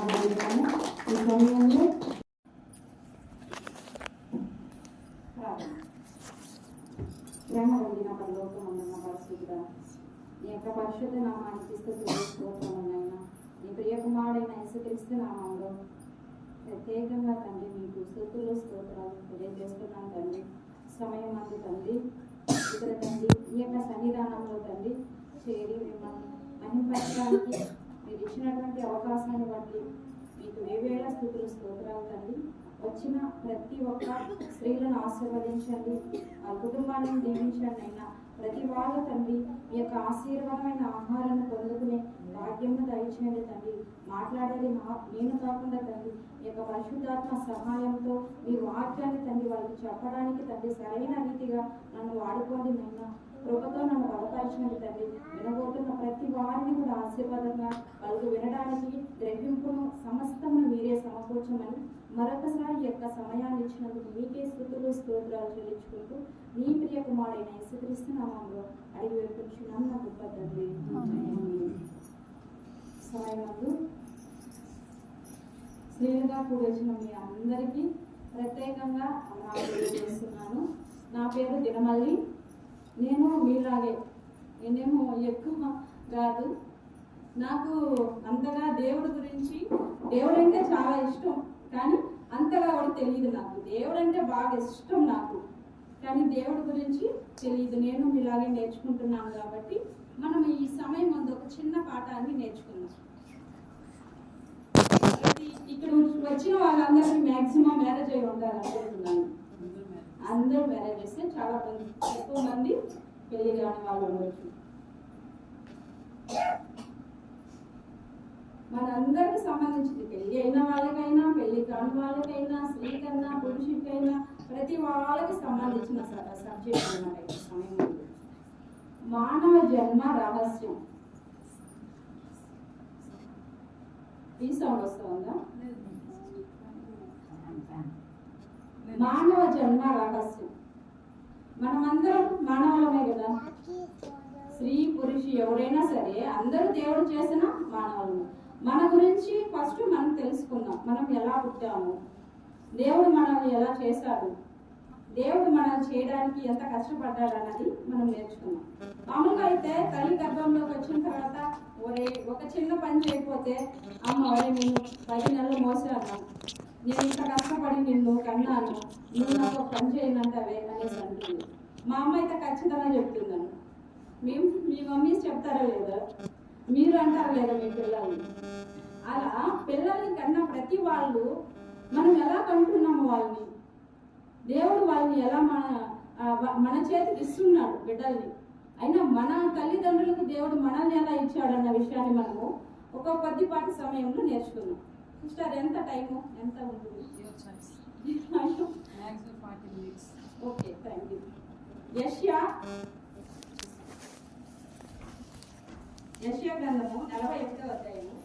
ఈ సమయంలో ప్రేమ కలిగిన పరలోకమందున్న పరిశుద్ధుడా, నీ యొక్క పరిశుద్ధ నామానికి స్తోత్రములైనా నీ ప్రియకుమారుడైన యేసుక్రీస్తు నామంలో ప్రత్యేకంగా తండ్రి మీకు స్తుతులు స్తోత్రాలు తెలియజేస్తున్నాను తండ్రి. సమయం అందు తండ్రి ఇక్కడ తండ్రి ఈ యొక్క సన్నిధానంలో తండ్రి చేరి మిమ్మల్ని మహిమపరచడానికి మీరు ఇచ్చినటువంటి అవకాశాన్ని బట్టి మీకు వేవేల స్తుతులు స్తోత్రాలు తండ్రి. వచ్చిన ప్రతి ఒక్క స్త్రీలను ఆశీర్వదించండి, ఆ కుటుంబాన్ని దీవించండి అయినా ప్రతి వాళ్ళ తండ్రి మీ యొక్క ఆశీర్వాదమైన ఆహారాన్ని పొందుకునే భాగ్యము దయచేయండి తండ్రి. మాట్లాడేది నేను కాకుండా తండ్రి మీ యొక్క పరిశుద్ధాత్మ సహాయంతో మీ వాక్యాన్ని తండ్రి వాళ్ళకి చెప్పడానికి తండ్రి సరైన రీతిగా నన్ను వాడుకోండి నైనా. కృపతో నన్ను బలపరచండి తండ్రి. వినబోతున్న ప్రతి వారిని కూడా ఆశీర్వాదంగా వాళ్ళకు వినడానికి గ్రహింపును సమస్తమును మీరే సమకూర్చమని మరొకసారి ఈ యొక్క సమయాన్ని ఇచ్చినందుకు మీకే స్తుతులు స్తోత్రాలు చెల్లించుకుంటూ నీ ప్రియ కుమారుడైన యేసుక్రీస్తు నామములో అడిగి వేడుకుంటున్నాను నా గొప్ప తండ్రి. సమయమందు స్త్రీలుగా కూడొచ్చిన మీ అందరికీ ప్రత్యేకంగా తెలియజేస్తున్నాను. నా పేరు దినమల్లి. నేను మీలాగే నేనేమో ఎక్కువ కాదు, నాకు అంతగా దేవుడి గురించి దేవుడు అంటే చాలా ఇష్టం కానీ అంతగా కూడా తెలియదు. నాకు దేవుడు అంటే బాగా ఇష్టం నాకు, కానీ దేవుడి గురించి తెలియదు. నేను మీలాగే నేర్చుకుంటున్నాను కాబట్టి మనం ఈ సమయం ముందు ఒక చిన్న పాఠాన్ని నేర్చుకున్నాం. ఇక్కడ వచ్చిన వాళ్ళందరికీ మ్యాక్సిమం మ్యారేజ్ అయి ఉంటారు అనుకుంటున్నాను. అందరూ మ్యారేజ్ చేస్తే చాలా ఎక్కువ మంది పెళ్లి కాని వాళ్ళు ఉండొచ్చు. మనందరికి సంబంధించింది పెళ్లి అయిన వాళ్ళకైనా పెళ్లి కాని వాళ్ళకైనా స్త్రీకైనా పురుషుడికైనా ప్రతి వాళ్ళకి సంబంధించిన సబ్జెక్ట్ అన్నమాట. ఈ సమయంలో మానవ జన్మ రహస్యం. ఈ సౌండ్ వస్తుందా? మానవ జన్మ రహస్యం. మనమందరం మానవులమే కదా, స్త్రీ పురుషు ఎవరైనా సరే అందరూ దేవుడు చేసిన మానవులు. మన గురించి ఫస్ట్ మనం తెలుసుకుందాం. మనం ఎలా పుట్టాము, దేవుడు మనల్ని ఎలా చేశాడు, దేవుడు మనల్ని చేయడానికి ఎంత కష్టపడ్డాడు అన్నది మనం నేర్చుకున్నాం. మామూలుగా అయితే తల్లి గర్భంలోకి వచ్చిన తర్వాత ఒక చిన్న పని చేయకపోతే అమ్మ నేను 10 నెలలు మోసాను, నేను ఇంత కష్టపడి నిన్ను కన్నాను, నువ్వు నాకు ఒక పని చేయనంటావే అనేసి అంటుంది. మా అమ్మ అయితే ఖచ్చితంగా చెప్తున్నాను. మీ మమ్మీస్ చెప్తారా లేదా, మీరు అంటారా లేదా మీ పిల్లల్ని? అలా పిల్లల్ని కన్నా ప్రతి వాళ్ళు మనం ఎలా కంటున్నాము వాళ్ళని, దేవుడు వాళ్ళని ఎలా మన చేతికి ఇస్తున్నాడు బిడ్డల్ని. అయినా మన తల్లిదండ్రులకు దేవుడు మనల్ని ఎలా ఇచ్చాడు అన్న విషయాన్ని మనము ఒక కొద్దిపాటి సమయంలో నేర్చుకున్నాం. సిస్టర్ ఎంత టైము ఎంత ఉంటుంది? Okay, thank you. యెషయా గ్రంథము 41వ అధ్యాయము.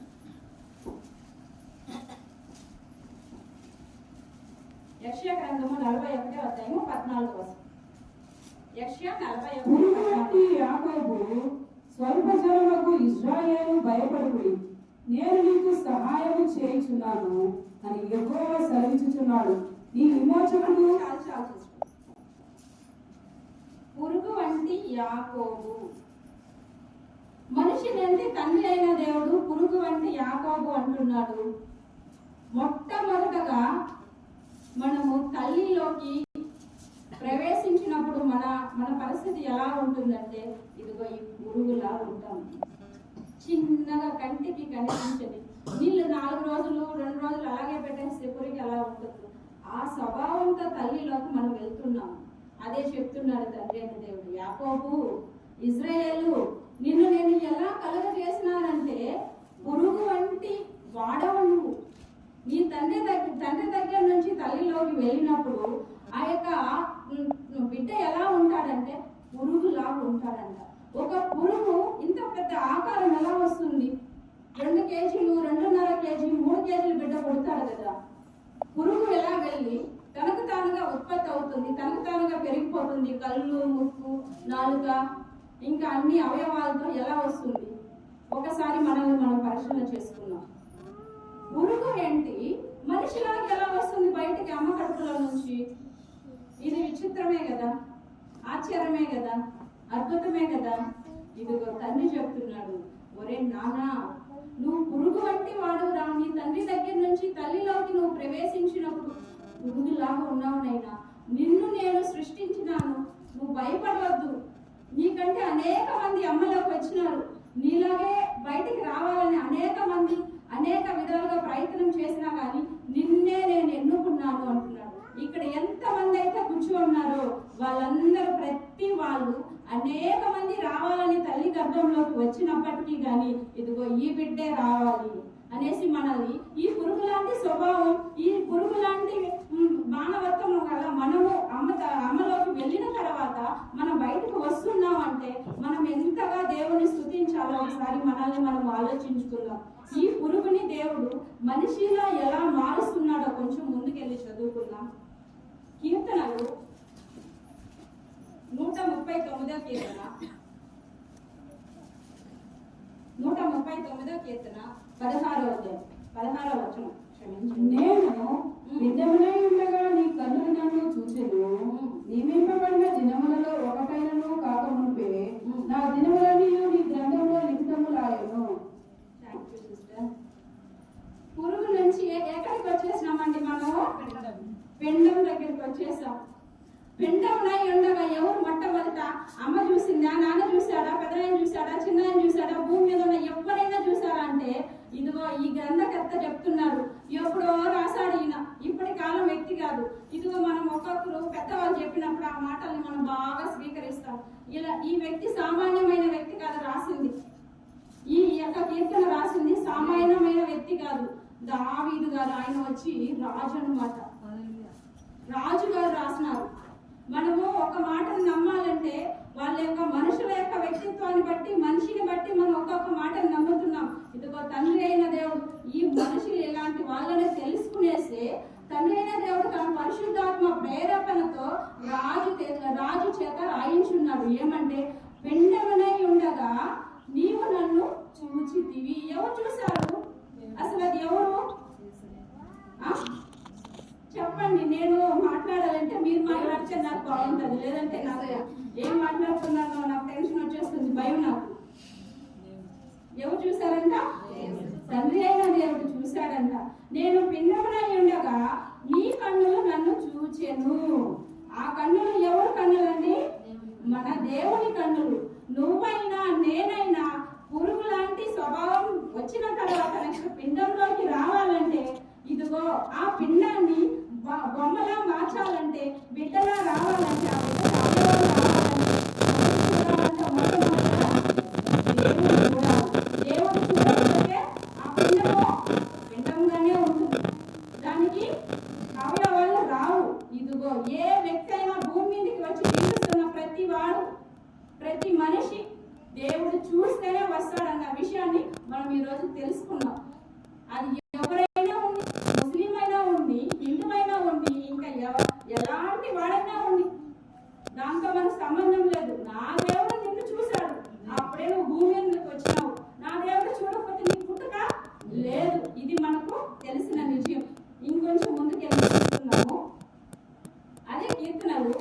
యెషయా గ్రంథము 41వ అధ్యాయము 14వ వచనం. యెషయా 41 యాకోబు స్వల్ప జనములకు ఇశ్రాయేలు భయపడుడి, నేను నీకు సహాయము చేయుచున్నాను అని యెహోవా సెలవిచ్చుచున్నాడు. నీ విమోచకుడు పురుగు వంటి యాకోబు. మనిషిని అంటే తండ్రి అయిన దేవుడు పురుగు వంటి యాకోబు అంటున్నాడు. మొట్టమొదటగా మనము తల్లిలోకి ప్రవేశించినప్పుడు మన పరిస్థితి ఎలా ఉంటుందంటే ఇదిగో ఈ పురుగులా ఉంటాం. చిన్నగా కంటికి కనిపించని నీళ్ళు 4 రోజులు 2 రోజులు అలాగే పెట్టేస్తే పురుగు ఎలా ఉంటుంది. ఆ స్వభావంతో తల్లిలోకి మనం వెళ్తున్నాము. అదే చెప్తున్నాడు తండ్రి అయిన దేవుడు. యాకోబు, ఇజ్రాయేలు, నిన్ను నేను ఎలా కలుగజేసినానంటే పురుగు వంటి వాడవు నువ్వు. నీ తండ్రి దగ్గర నుంచి తల్లిలోకి వెళ్ళినప్పుడు ఆ యొక్క బిడ్డ ఎలా ఉంటాడంటే పురుగులాగా ఉంటాడంట. ఒక పురుగు ఇంత పెద్ద ఆకారం ఎలా వస్తుంది? 2 కేజీలు 2.5 కేజీ 3 కేజీలు బిడ్డ పుడతాడు కదా. పురుగు ఎలా వెళ్ళి తనకు తానుగా ఉత్పత్తి అవుతుంది, తనకు తానుగా పెరిగిపోతుంది. కళ్ళు, ముక్కు, నాలుక ఇంకా అన్ని అవయవాలతో ఎలా వస్తుంది? ఒకసారి మనల్ని మనం పరిశీలన చేసుకున్నాం. పురుగు ఆశ్చర్యమే కదా, అద్భుతమే కదా. ఇదిగో తండ్రి చెప్తున్నాడు, ఒరే నానా, నువ్వు పురుగు వంటి వాడురా. నీ తండ్రి దగ్గర నుంచి తల్లిలోకి నువ్వు ప్రవేశించినప్పుడు పురుగులాగా ఉన్నావు నైనా. నిన్ను నేను సృష్టించినాను, నువ్వు భయపడవద్దు. నీకంటే అనేక మంది అమ్మలోకి వచ్చినారు, నీలాగే బయటికి రావాలని అనేక మంది అనేక విధాలుగా ప్రయత్నం చేసినా కానీ నిన్నే నేను ఎన్నుకున్నాను అంటున్నాడు. ఇక్కడ ఎంతమంది అయితే కూర్చోన్నారో వాళ్ళందరూ ప్రతి వాళ్ళు అనేక మంది రావాలని తల్లి గర్భంలోకి వచ్చినప్పటికీ కానీ ఇదిగో ఈ బిడ్డే రావాలి అనేసి మనల్ని, ఈ పురుగు లాంటి స్వభావం, ఈ పురుగు లాంటి మానవత్వం వల్ల మనము అమ్మలోకి వెళ్ళిన తర్వాత మనం బయటకు వస్తున్నామంటే మనం ఎంతగా దేవుని స్తుతించాలో ఒకసారి మనల్ని మనం ఆలోచించుకుందాం. ఈ పురుగుని దేవుడు మనిషిలా ఎలా మారుస్తున్నాడో కొంచెం ముందుకెళ్ళి చదువుకుందాం. కీర్తనలు 139వ కీర్తన 139వ కీర్తన 16వ వచనం. నేను నిజమునై ఉండగా నీ కన్నులు నన్ను చూచెను. నియమింపబడిన దినములలో ఒకటైనను కాకమునుపే నా దినములన్నీ నీ గ్రంథంలో లిఖితములాయెను. పురుగు నుంచి ఎక్కడికి వచ్చేసినామండి మనము? పిండం దగ్గరికి వచ్చేసాం. పిండంలో ఉండగా ఎవరు మొట్టమొదట అమ్మ చూసిందా, నాన్న చూసాడా, పెద్దనాయన చూసాడా, చిన్నాయన చూసాడా, భూమి మీద ఉన్న ఎవరైనా చూసారా అంటే ఇదిగో ఈ గ్రంథకర్త చెప్తున్నాడు, ఎప్పుడో రాశాడు ఈయన, ఇప్పటి కాలం వ్యక్తి కాదు. ఇదిగో మనం ఒక్కొక్కరు పెద్దవాళ్ళు చెప్పినప్పుడు ఆ మాటల్ని మనం బాగా స్వీకరిస్తాం. ఇలా ఈ వ్యక్తి సామాన్యమైన వ్యక్తి కాదు రాసింది, ఈ యొక్క కీర్తన రాసింది సామాన్యమైన వ్యక్తి కాదు, దావీదు గారు. ఆయన వచ్చి రాజు అన్నమాట, రాజు గారు రాసినారు. మనము ఒక మాటను నమ్మాలంటే వాళ్ళ యొక్క మనుషుల యొక్క వ్యక్తిత్వాన్ని బట్టి, మనిషిని బట్టి మనం ఒక్కొక్క మాటను నమ్ముతున్నాం. ఇదిగో తండ్రి అయిన దేవుడు ఈ మనుషులు ఎలాంటి వాళ్ళని తెలుసుకునేస్తే తండ్రి అయిన దేవుడు తన పరిశుద్ధాత్మ ప్రేరేపణతో రాజు చేత రాయించున్నాడు. ఏమంటే పిండమునై ఉండగా నీవు నన్ను చూచితివి. ఎవరు చూశారు అసలు? అది ఎవరు చెప్పండి. నేను మాట్లాడాలంటే మీరు మాట్లాడితే నాకు బాగుంటుంది, లేదంటే నాకు ఏం మాట్లాడుతున్నానో నాకు టెన్షన్ వచ్చేస్తుంది, భయం నాకు. ఎవరు చూశారంట? తండ్రి అయిన దేవుడు చూశాడంట. నేను పిండమునై ఉండగా నీ కన్నులు నన్ను చూచెను. ఆ కన్నులు ఎవరు కన్నులండి? మన దేవుని కన్నులు. నువ్వైనా నేనైనా పురుగు లాంటి స్వభావం వచ్చిన తర్వాత నెక్స్ట్ పిండంలోకి రావాలంటే ఇదిగో ఆ పిండాన్ని బొమ్మలా మార్చాలంటే, బిడ్డలా రావాలంటే, ఆ దేవుడు చూడకపోతే ఆ పిండంగానే ఉంటుంది, దానికి అవయవాళ్ళు రావు. ఇదిగో ఏ వ్యక్తి అయినా భూమి మీదకి వచ్చి జీవిస్తున్న ప్రతి వాడు, ప్రతి మనిషి దేవుడు చూస్తేనే వస్తాడన్న విషయాన్ని మనం ఈరోజు తెలుసుకున్నాం. అది ఎవరైనా ఉండి, ముస్లిం అయినా ఉండి, హిందూ అయినా ఉండి, ఇంకా ఎలాంటి వాడైనా ఉండి, దాంతో మనకు సంబంధం లేదు. నా దేవుడు నిన్ను చూశాడు, అప్పుడే నువ్వు భూమి మీదకి వచ్చినావు. నా దేవుడు చూడకపోతే నీకు పుట్టుక లేదు. ఇది మనకు తెలిసిన విషయం. ఇంకొంచెం ముందుకు వెళ్ళిపోతున్నాము. అదే కీర్తనలు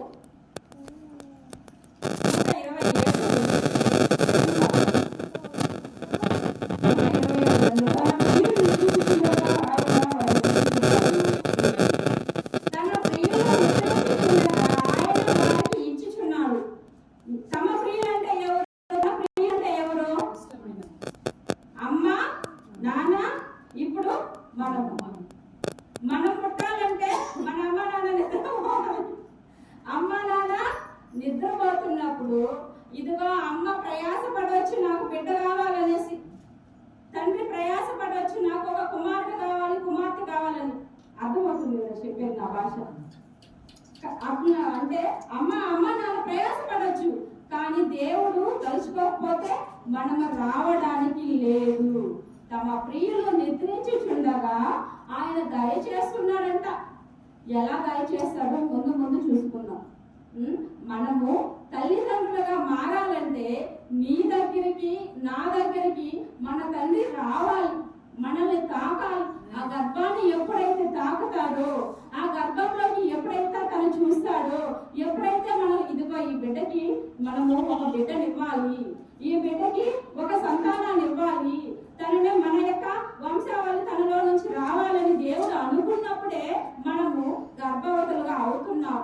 1 అంటే అమ్మ నాన్న ప్రయాసపడొచ్చు, కానీ దేవుడు తలుచుకోకపోతే మనం రావడానికి లేదు. తమ ప్రియులు నిద్రించుచుండగా ఆయన దయచేస్తున్నాడంట. ఎలా దయచేస్తాడో ముందు చూసుకుందాం. మనము తల్లిదండ్రులుగా మారాలంటే నీ దగ్గరికి నా దగ్గరికి మన తల్లి రావాలి, మనల్ని తాకాలి. ఆ గర్భాన్ని ఎప్పుడైతే తాకుతాడో, ఆ గర్భంలోకి ఎప్పుడైతే తను చూస్తాడో, ఎప్పుడైతే మనం ఇదిగో ఈ బిడ్డకి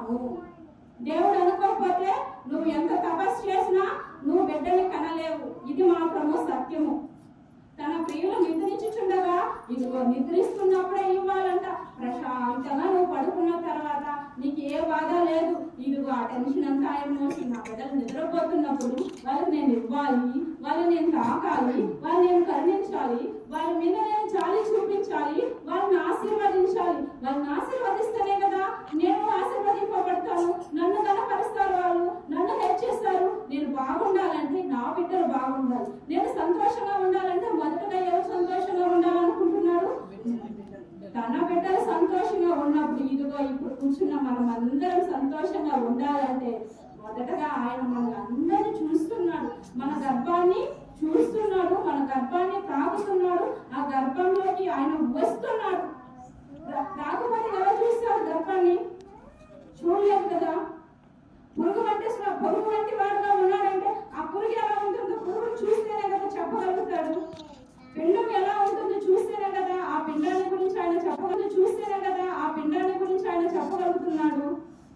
అనుకున్నావు. దేవుడు అనుకోకపోతే నువ్వు ఎంత తపస్సు చేసినా నువ్వు బిడ్డని కనలేవు. ఇది మాత్రము సత్యము. తన ప్రియులు నిద్రించుచుండగా ఇదిగో నిద్రిస్తున్నప్పుడే ఇవ్వాలంట. ప్రశాంతంగా నువ్వు పడుకున్న తర్వాత నీకు ఏ బాధ లేదు. ఇదిగో ఆ టెన్షన్ అంతా ఆయన మోసి నా బిడ్డలు నిద్రపోతున్నప్పుడు వాళ్ళకి నేను ఇవ్వాలి, వాళ్ళని నేను తాకాలి, వాళ్ళని నేను కరుణించాలి, వాళ్ళ మీద నేను చాలి చూపించాలి, వాళ్ళని ఆశీర్వదించాలి. వాళ్ళని ఆశీర్వదిస్తేనే కదా నేను ఆశీర్వదింపబడతాను. నన్ను కనపరుస్తారు, వాళ్ళు నన్ను హెచ్చిస్తారు. నేను బాగుండాలంటే నా బిడ్డలు బాగుండాలి. నేను సంతోషంగా ఉండాలంటే మొదటగా ఎవరు సంతోషంగా ఉండాలనుకుంటున్నాడు? తన బిడ్డలు సంతోషంగా ఉన్నప్పుడు ఇదిగో ఇప్పుడు కూర్చున్న మనం అందరం సంతోషంగా ఉండాలంటే మొదటగా ఆయన మన అందరినీ చూస్తున్నాడు, మన గర్భాన్ని చూస్తున్నాడు, మన గర్భాన్ని తాకుతున్నాడు, ఆ గర్భంలోకి ఆయన వస్తున్నాడు. రాకపోతే ఎవరు చూస్తారు గర్భాన్ని? చూడలేదు కదా. పురుగు వంటి వాడుగా ఉన్నాడంటే ఆ పురుగు ఎలా ఉంటుందో పురుగును చూస్తేనే కదా చెప్పగలుగుతాడు. పిండం ఎలా ఉంటుందో చూస్తేనే కదా ఆ పిండాన్ని గురించి ఆయన చెప్పగలుగుతున్నాడు.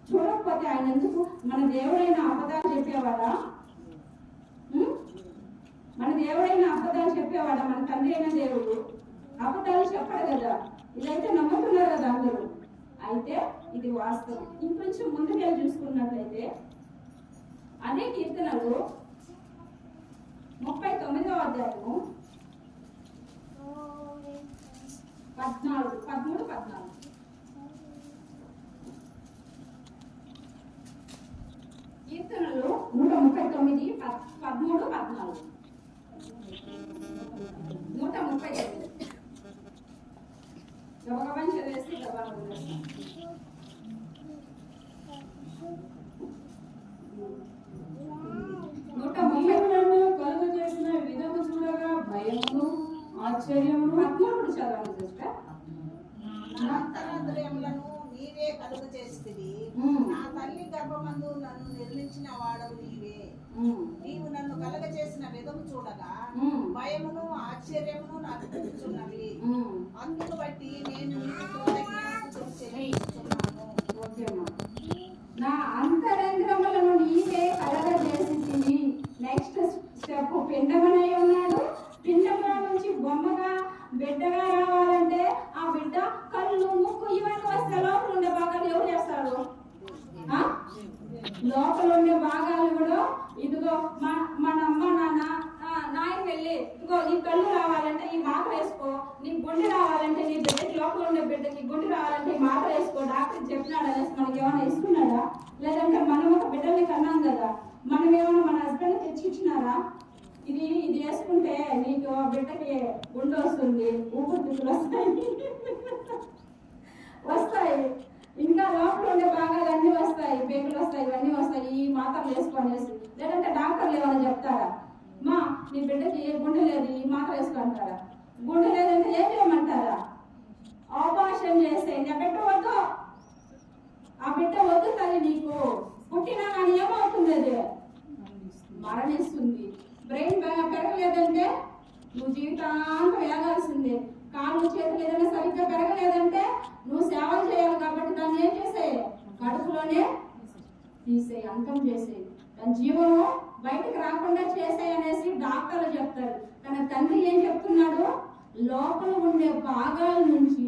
చూడకపోతే ఆయన ఎందుకు? మన దేవుడైన అబద్ధాలు చెప్పేవాడా? మన దేవుడైన అబద్ధాలు చెప్పేవాడా? మన తండ్రి అయిన దేవుడు అబద్ధాలు చెప్పడు కదా. ఇదైతే నమ్ముతున్నారు కదా అందరూ. అయితే ఇది వాస్తవం. ఇంకొంచెం ముందుకెళ్ళి చూసుకున్నట్లయితే అదే కీర్తనలు 39వ అధ్యాయము 13-14 కీర్తనలు 139 13-14 139 గబగబని చదివేసి గబగబా కలుగ చేసిన విధము చూడగా భయమును ఆశ్చర్యమును 13 చదవండి సిస్టర్. అంతరంతర్యములను నీవే కలుగ చేసితివి. నా తల్లి గర్భమందు నన్ను నిర్మించిన వాడవు నీవే. నీవు నన్ను కలుగ చేసిన విధము చూడగా భయమును ఆశ్చర్యమును నాకు తెలుచున్నవి. అందుకు బట్టి నేను నీకు కృతజ్ఞతలు చెల్లిస్తున్నాను. నా అంతరంధ్రములను నీవే కలగజేసితివి. నెక్స్ట్ స్టెప్ పిండమనై ఉన్నాడు. పిండంలో నుంచి బొమ్మగా బిడ్డగా రావాలంటే ఆ బిడ్డ కళ్ళు ముక్కు ఇవన్నీ వస్తే లోపల ఉండే భాగాలు ఎవరు చేస్తారు? లోపల ఉండే భాగాలు కూడా ఇదిగో మన అమ్మ నాన్న నాయన వెళ్ళి ఇదిగో నీ కళ్ళు రావాలంటే ఈ మాత్ర వేసుకో, నీ గుండె రావాలంటే నీ బిడ్డకి లోపల ఉండే బిడ్డకి గుండె రావాలంటే ఈ మాత్ర వేసుకో డాక్టర్ చెప్పినాడు అనేసి మనకి ఏమైనా ఇస్తున్నాడా? లేదంటే మనం ఒక బిడ్డల్ని కన్నాం కదా, మనం ఏమైనా మన హస్బెండ్ తెచ్చిచ్చినారా? ఇది వేసుకుంటే నీకు బిడ్డకి గుండె వస్తుంది, ఊపిరితిత్తులు వస్తాయి, ఇంకా లోపల ఉండే భాగాలు అన్నీ వస్తాయి, పేగులు వస్తాయి, ఇవన్నీ వస్తాయి, ఈ మాత్రలు వేసుకొనేసి. లేదంటే డాక్టర్లు ఏమైనా చెప్తారా? మా నీ బిడ్డకి గుండె లేదు ఈ మాత్ర వేసుకుంటారా? గుండె లేదంటే ఏం చేయమంటారా? ఆపరేషన్ చేసేయండి. ఆ బిడ్డ వద్దు, ఆ బిడ్డ వద్దు తల్లి, నీకు పుట్టినా కానీ ఏమవుతుంది? అది మరణిస్తుంది. బ్రెయిన్ పెరగలేదంటే నువ్వు జీవితాంతం వేగాల్సిందే. కాళ్ళు చేతులు ఏదైనా సరిగ్గా పెరగలేదంటే నువ్వు సేవలు చేయాలి. కాబట్టి దాన్ని ఏం చేసేయి? కడుపులోనే తీసేయి, అంతం చేసేయి. దాని జీవము బయటకు రాకుండా చేసేయి అనేసి డాక్టర్లు చెప్తారు. కానీ తండ్రి ఏం చెప్తున్నాడు? లోపల ఉండే భాగాల నుంచి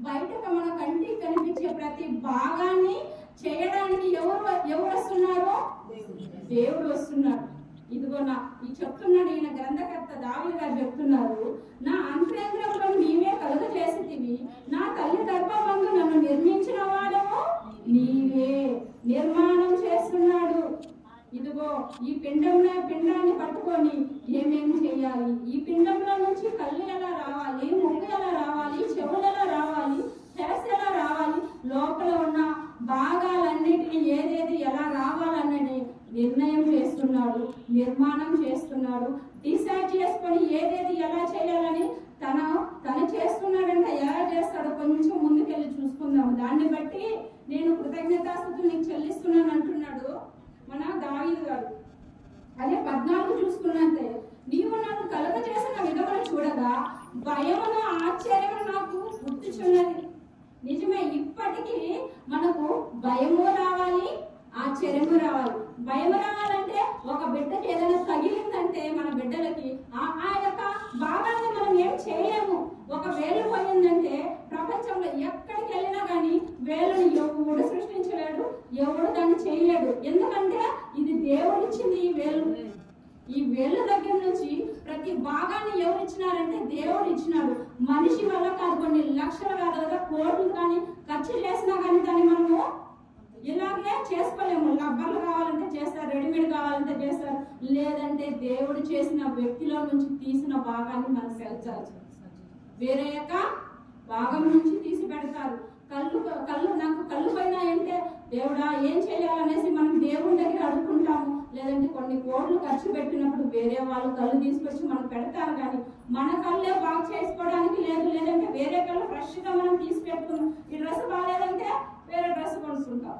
బయటకు మన కంటికి కనిపించే ప్రతి భాగాన్ని చేయడానికి ఎవరు వస్తున్నారు? దేవుడు వస్తున్నాడు. ఇదిగో ఈ చెప్తున్నాడు ఈయన గ్రంథకర్త దావీదు గారు చెప్తున్నారు, నా అంతరంగంలో నీవే కలుగ చేసితివి. నా తల్లి గర్భమందు నన్ను నిర్మించిన వాడము నీవే. నిర్మాణం చేస్తున్నాడు. ఇదిగో ఈ పిండాన్ని పట్టుకొని ఏమేమి చేయాలి, ఈ పిండంలో నుంచి కళ్ళు ఎలా రావాలి, ముక్కు ఎలా రావాలి, చెవులు ఎలా రావాలి, హెరస్ ఎలా రావాలి, లోపల ఉన్న భాగాలన్నిటిని ఏదేది ఎలా రావాలన్నది నిర్ణయం చేస్తున్నాడు, నిర్మాణం చేస్తున్నాడు. డిసైడ్ చేసుకొని ఏదేది ఎలా చేయాలని తను చేస్తున్నాడంటే ఎలా చేస్తాడో కొంచెం ముందుకెళ్ళి చూసుకుందాము. దాన్ని బట్టి నేను కృతజ్ఞతాస్తుతులు నీకు చెల్లిస్తున్నాను అంటున్నాడు మన దావీదు గారు. అదే 14 చూసుకున్నట్టే, నీవు నన్ను కలుగ చేసిన విధమును చూడగా భయమును ఆశ్చర్యమును నాకు గుర్తుచున్నది. నిజమే, ఇప్పటికీ మనకు భయము రావాలి, ఆశ్చర్యము రావాలి. భయం రావాలంటే ఒక బిడ్డకి ఏదైనా తగిలిందంటే మన బిడ్డలకి ఆ యొక్క భాగాన్ని మనం ఏం చేయలేము. ఒక వేలు పోయిందంటే ప్రపంచంలో ఎక్కడికి వెళ్ళినా కానీ వేలుని ఎవడు సృష్టించలేడు, ఎవడు దాన్ని చేయలేడు. ఎందుకంటే ఇది దేవుడు ఇచ్చింది. ఈ వేలు దగ్గర నుంచి ప్రతి భాగాన్ని ఎవరు ఇచ్చినారంటే దేవుడు ఇచ్చినాడు. మనిషి వల్ల కాదు, కొన్ని లక్షలు కాదు కదా, కోట్లు కానీ ఖర్చు చేసినా కానీ దాన్ని మనము ఇలాగే చేసుకోలేము. రబ్బర్లు కావాలంటే చేస్తారు, రెడీమేడ్ కావాలంటే చేస్తారు, లేదంటే దేవుడు చేసిన వ్యక్తిలో నుంచి తీసిన భాగాన్ని మనం పెంచాలి. వేరే యొక్క భాగం నుంచి తీసి పెడతారు. నాకు కళ్ళు పోయినాయంటే దేవుడా ఏం చేయాలనేసి మనం దేవుడి దగ్గర అడుగుకుంటాము. లేదంటే కొన్ని కోట్లు ఖర్చు పెట్టినప్పుడు వేరే వాళ్ళు కళ్ళు తీసుకొచ్చి మనకు పెడతారు. కానీ మన కళ్ళే బాగు చేసుకోవడానికి లేదు. లేదంటే వేరే కళ్ళు ఫ్రెష్ గా మనం తీసి పెట్టుకున్నాం. ఈ డ్రెస్ బాగాలేదంటే వేరే డ్రెస్ కొనుక్కుంటాం.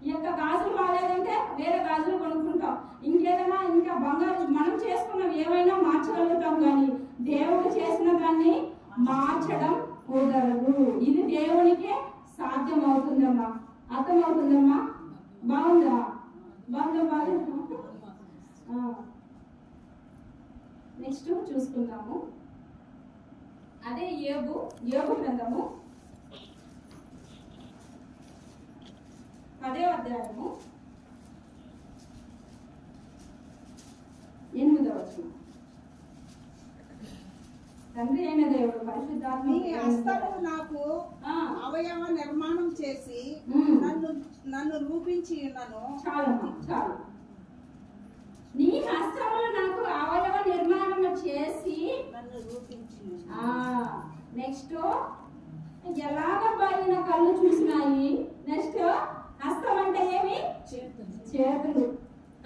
ఈ యొక్క గాజులు బాగాలేదంటే వేరే గాజులు కొనుక్కుంటాం. ఇంకేదైనా ఇంకా బంగారు మనం చేసుకున్నవి ఏమైనా మార్చగలుగుతాం, కానీ దేవుడు చేసిన దాన్ని మార్చడం కుదరదు. ఇది దేవునికి సాధ్యం అవుతుందమ్మా. అర్థమవుతుందమ్మా? బాగుందా? బాగా నెక్స్ట్ చూసుకుందాము. అదే యోబు గ్రంథము 10వ అధ్యాయము 8వ వచనం. తండ్రి అయిన దేవుడు పరిశుద్ధాత్మ నీ హస్తము నాకు అవయవ నిర్మాణం చేసి నన్ను రూపించి ఉన్నాను. చాలు. నీ హస్తములు నాకు అవయవ నిర్మాణం చేసి నన్ను రూపించి. నెక్స్ట్ ఎలాగ పైన కళ్ళు చూసినాయి. నెక్స్ట్ హస్తం అంటే ఏమి? చేతులు.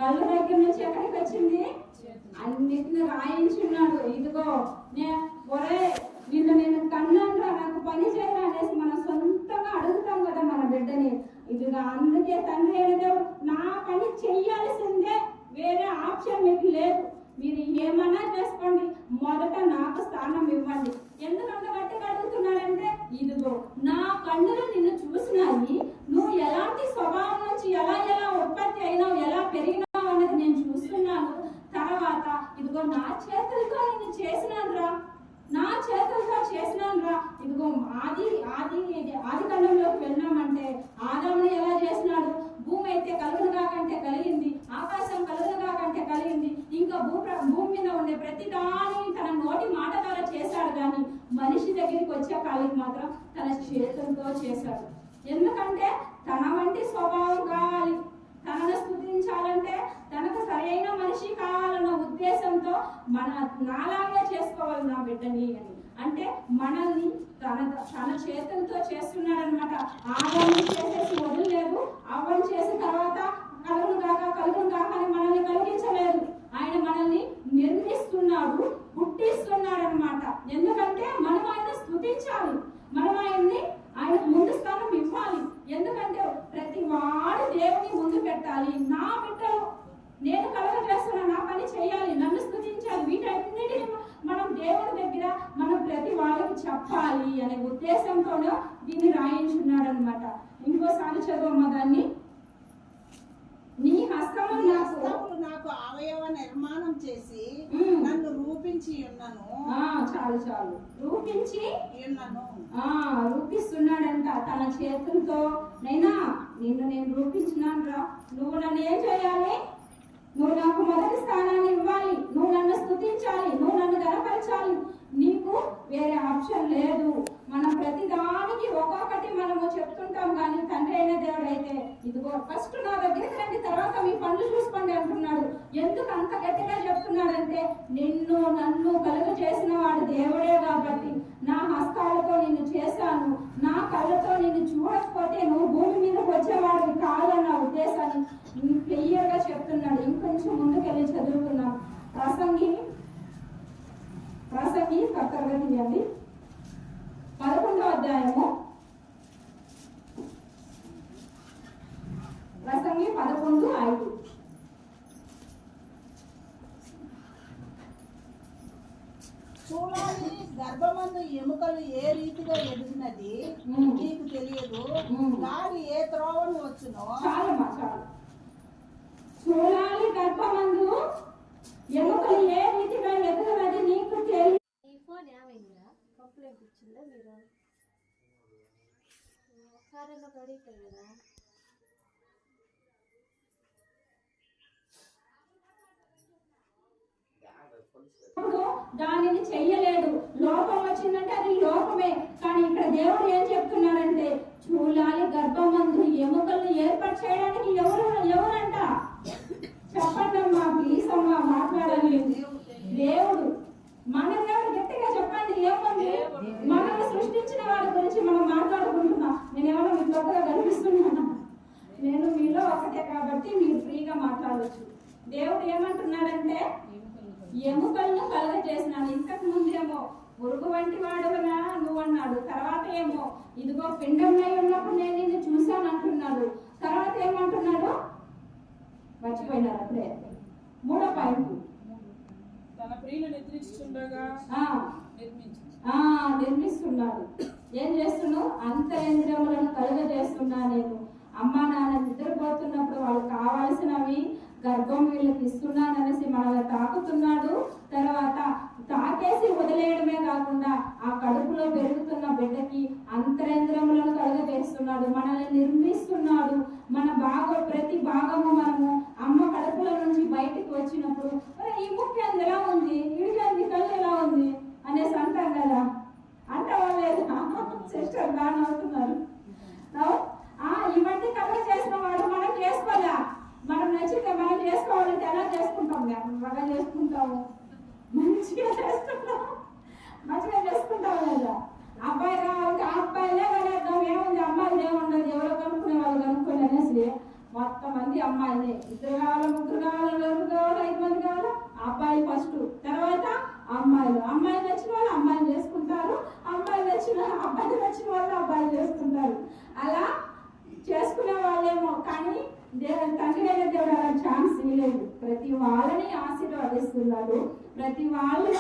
కళ్ళు దగ్గర నుంచి ఎక్కడికి వచ్చింది? అన్నిటిని రాయించున్నాడు. ఇదిగో నేను కన్నాను, నాకు పని చేయరా అనేసి మనం సొంతంగా అడుగుతాం కదా మన బిడ్డని. ఇదిగా అందుకే తండ్రి అనేది నా పని చెయ్యాల్సిందే, వేరే ఆప్షన్ మీకు లేదు. మీరు ఏమన్నా చేసుకోండి, మొదట నాకు స్థానం ఇవ్వండి. ఎందుకంత గట్టిగా అడుగుతున్నాడంటే ఇదిగో నా కన్నులు నిన్ను చూసినాయి, నువ్వు ఎలాంటి స్వభావం నుంచి ఎలా ఉత్పత్తి అయినావు, ఎలా పెరిగినావు అనేది నేను చూస్తున్నాను. తర్వాత ఇదిగో నా చేతులతో నిన్ను చేసినాను రా. ఇదిగో ఆది కాలంలోకి వెళ్ళినామంటే ఆదాముని ఎలా చేసినాడు? భూమి అయితే కలుగును కాకంటే కలిగింది, ఆకాశం కలుగును కాకంటే కలిగింది. ఇంకా భూమి మీద ఉండే ప్రతి దాన్ని తన నోటి మాట ద్వారా చేశాడు. కానీ మనిషి దగ్గరికి వచ్చే కాలికి మాత్రం తన చేతులతో చేశాడు. ఎందుకంటే తన వంటి స్వభావం కావాలి, తనను స్తుతించాలంటే తనకు సరైన మనిషి కావాలన్న ఉద్దేశంతో నాలాగే చేసుకోవాలి నా బిడ్డని అని. అంటే మనల్ని తన చేతులతో చేస్తున్నాడు అనమాట. ఆదాన్ని చేసేసి వదిలేదు, అవ్వని చేసిన తర్వాత కలుగును కాక అని మనల్ని కలిగించలేదు. ఆయన మనల్ని నిర్మిస్తున్నాడు, పుట్టిస్తున్నాడు అనమాట. ఎందుకంటే మనం ఆయన స్తుతించాలి, మనం ఆయన ముందు స్థానం ఇవ్వాలి. ఎందుకంటే ప్రతి వాడు దేవుని ముందు పెట్టాలి. నా బిడ్డలు నేను కలగజేస్తున్నా, నా పని చేయాలి, నన్ను స్తుతించాలి. వీటన్నిటిని మనం దేవుడి దగ్గర మనం ప్రతి వాళ్ళకి చెప్పాలి అనే ఉద్దేశంతోనే దీన్ని రాయించున్నాడు అనమాట. ఇంకోసారి చదువమ్మ దాన్ని. నీ హస్తములు నాకు అవయవ నిర్మాణం చేసి నన్ను రూపించి ఉన్నాను. చాలు రూపించి ఉన్నాను. రూపిస్తున్నాడంట తన చేతులతో. నిన్ను నేను రూపించినాను రా, నువ్వు నన్ను ఏం చేయాలి? నువ్వు నాకు మొదటి స్థానాన్ని ఇవ్వాలి, నువ్వు నన్ను స్తుతించాలి, నువ్వు నన్ను గణపరచాలి. నీకు వేరే ఆప్షన్ లేదు. మనం ప్రతి దానికి ఒక్కొక్కటి మనము చెప్తుంటాం. కానీ తండ్రి అయిన దేవుడు అయితే ఇదిగో ఫస్ట్ నా దగ్గరికి రండి, తర్వాత మీ పనులు చూసుకోండి అంటున్నాడు. ఎందుకు అంత గట్టిగా చెప్తున్నాడంటే నన్ను కలుగు చేసిన వాడు దేవుడే కాబట్టి నా హస్తాలతో నిన్ను చేశాను, నా కళ్ళతో నిన్ను చూడకపోతే నువ్వు భూమి మీదకి వచ్చేవాడివి కాదన్న ఉద్దేశాన్ని క్లియర్ గా చెప్తున్నాడు. ఇంకొంచెం ముందుకెళ్ళి చదువుకున్నాం. ప్రసంగి కర్తగా తీయండి 11వ అధ్యాయము. ప్రసంగి 11:5. చూడాలి కానీ గర్భమందు ఎముకలు ఏ రీతిగా ఎదిగినది నీకు తెలియదు. గాలి ఏ త్రోవను వచ్చునో చాలమ్మా చాలు. చూడాలి గర్భమందు ఎముకలు ఏ రీతిగా ఎదుగునది నీకు తెలియదు. ఈ ఫోన్ ఏమైందా? కంప్లైంట్ ఇచ్చిందా మీరు? ఒకసారి అడుగుతారు కదా. దానిని చెయ్యలేదు. లోపం వచ్చిందంటే అది లోపమే. కానీ ఇక్కడ దేవుడు ఏం చెప్తున్నాడంటే చూడాలి గర్భమందు ఎముకలను ఏర్పాటు చేయడానికి ఎవరంట చెప్పండి అమ్మా, ప్లీజ్ అమ్మా, మాట్లాడాలి. దేవుడు, మన దేవుడు. గట్టిగా చెప్పండి ఏముంది? మనల్ని సృష్టించిన వాడి గురించి మనం మాట్లాడుకుంటున్నాం. నేనేమన్నా మీకు కొత్తగా కనిపిస్తున్నాను? నేను మీలో ఒకటే కాబట్టి మీరు ఫ్రీగా మాట్లాడవచ్చు. దేవుడు ఏమంటున్నాడంటే ఎముకలను కలుగజేసినాను. ఇంతకు ముందేమో పురుగు వంటి వాడువనా నువ్వు అన్నాడు. తర్వాత ఏమో ఇదిగో పిండంలో ఉన్నప్పుడు నేను నిన్ను చూశాను అంటున్నాడు. తర్వాత ఏమంటున్నాడు మర్చిపోయినారు. అప్పుడే 3వ పాయింట్, తన ప్రియులు నిద్రించుచుండగా నిర్మిస్తున్నాడు. ఏం చేస్తున్నావు? అంతరింద్రియములను కలుగజేస్తున్నా నేను. అమ్మా నాన్న నిద్రపోతున్నప్పుడు వాళ్ళు కావాల్సినవి గర్భం వీళ్ళకి ఇస్తున్నాననేసి మనల్ని తాకుతున్నాడు. తర్వాత తాకేసి వదిలేయడమే కాకుండా ఆ కడుపులో పెరుగుతున్న బిడ్డకి అంతరేంద్రములను కలుగజేస్తున్నాడు. మనల్ని నిర్మిస్తున్నాడు. మన ప్రతి భాగము మనము అమ్మ కడుపులో నుంచి బయటికి వచ్చినప్పుడు ఈ ముఖ్య ఎలా ఉంది, ఇడికి కళ్ళు ఎలా ఉంది అనేసి అంటాం కదా. అంటవాలేదు సిస్టర్ బాగా అవుతున్నారు. ఇవన్నీ కలుగ చేసిన వాడు మనం చేసుకోలే. మనం నచ్చితే మనం చేసుకోవాలంటే ఎలా చేసుకుంటాం? బాగా చేసుకుంటాము, మంచిగా చేసుకుంటాము లేదా? అబ్బాయి కావాలి, అబ్బాయిలే కలేద్దాం, ఏముంది అమ్మాయిలు ఏముండదు, ఎవరో కనుక్కునే వాళ్ళు కనుక్కోండి అనేసి మొత్తం మంది అమ్మాయిలే. 2 కావాలి, 3 కావాలి, 4 కావాలి, 5 మంది కావాలి. అబ్బాయిలు ఫస్ట్, తర్వాత అమ్మాయిలు. అమ్మాయిలు నచ్చిన వాళ్ళు అమ్మాయిలు చేసుకుంటారు, అబ్బాయిలు నచ్చిన వాళ్ళు అబ్బాయిలు చేసుకుంటారు. అలా చేసుకునే వాళ్ళేమో. కానీ తండ్రి అయిన దేవుడు అలా ఛాన్స్ ఇవ్వలేదు. ప్రతి వాళ్ళని ఆశీర్వదిస్తున్నాడు. ప్రతి వాళ్ళు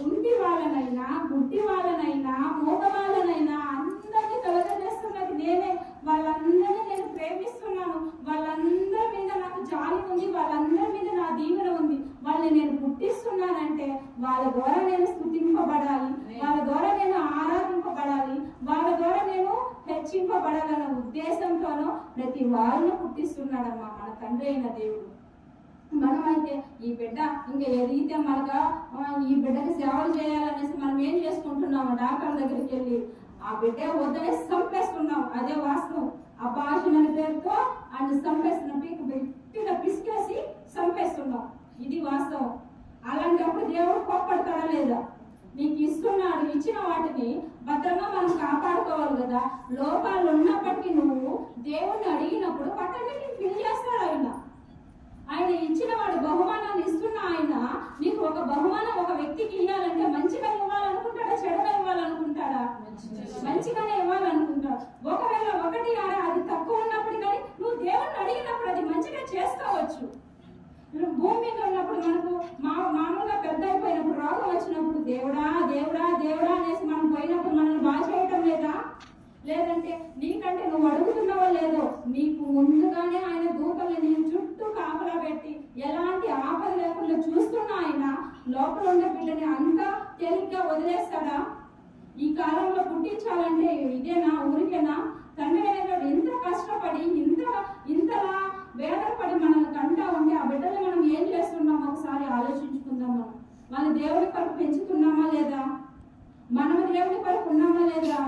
ఉంటి వాళ్ళనైనా, గుడ్డి వాళ్ళనైనా, మూగ వాళ్ళనైనా అందరినీ కలగజేస్తున్నది నేనే. వాళ్ళందరినీ నేను ప్రేమిస్తున్నాను. వాళ్ళందరి మీద నాకు జాలి ఉంది. వాళ్ళందరి మీద నా దీవెన ఉంది. వాళ్ళని నేను పుట్టిస్తున్నానంటే వాళ్ళ ద్వారా నేను స్తుతింపబడాలి, వాళ్ళ ద్వారా నేను ఆరాధింపబడాలి, వాళ్ళ ద్వారా నేను హెచ్చింపబడాలన్న ఉద్దేశంతోనూ ప్రతి వాళ్ళను పుట్టిస్తున్నాడమ్మా మన తండ్రి అయిన దేవుడు. మనమైతే ఈ బిడ్డ ఇంకా ఏదైతే మనగా ఈ బిడ్డకి సేవలు చేయాలనేసి మనం ఏం చేసుకుంటున్నాము? డాక్టర్ దగ్గరికి వెళ్ళి ఆ బిడ్డ వద్దనే చంపేస్తున్నాం. అదే వాస్తవం. అబార్షన్ అనే పేరుతో ఆయన చంపేస్తున్నాం, గట్టిగా పిసికేసి చంపేస్తున్నాం. ఇది వాస్తవం. అలాంటప్పుడు దేవుడు కోప్పడతాడా లేదా? నీకు ఇస్తున్నాడు. ఇచ్చిన వాటిని భద్రంగా మనం కాపాడుకోవాలి కదా. లోపాలు ఉన్నప్పటికీ నువ్వు దేవుణ్ణి అడిగినప్పుడు వాటన్నిటిని ఫిల్ చేస్తాడు ఆయన. ఆయన ఇచ్చిన వాడు బహుమానాన్ని ఇస్తున్న ఆయన నీకు ఒక బహుమానం ఒక వ్యక్తికి ఇవ్వాలంటే మంచిగా ఇవ్వాలనుకుంటాడా, చెడుగా ఇవ్వాలనుకుంటాడా? మంచిగానే ఇవ్వాలనుకుంటాడు. ఒకవేళ 1 అది తక్కువ ఉన్నప్పుడు కానీ నువ్వు దేవుణ్ణి అడిగినప్పుడు అది మంచిగా చేసుకోవచ్చు. భూమి మీద ఉన్నప్పుడు మనకు మామూలుగా పెద్ద అయిపోయినప్పుడు రోగం వచ్చినప్పుడు దేవుడా దేవుడా దేవుడా అనేసి మనం పోయినప్పుడు మనల్ని బాగా చేయటం లేదా? లేదంటే నీకంటే నువ్వు అడుగుతున్నావో లేదో నీకు ముందుగానే ఆయన దూతల్ని నీ చుట్టూ కాపలా పెట్టి ఎలాంటి ఆపద లేకుండా చూస్తున్న ఆయన లోపల ఉన్న బిడ్డని అంతా తేలిగ్గా వదిలేస్తాడా? ఈ కాలంలో పుట్టించాలంటే ఇదేనా, ఊరికేనా? తండ్రి అనేవాడు ఎంత కష్టపడి ఇంతలా వేదపడి మనల్ని కంటా ఉంటే ఆ బిడ్డలు మనం ఏం చేస్తున్నామో ఒకసారి ఆలోచించుకుందాం. మన దేవుడి కొరకు పెంచుతున్నామా లేదా? మనము దేవుడి కొరకు ఉన్నామా లేదా?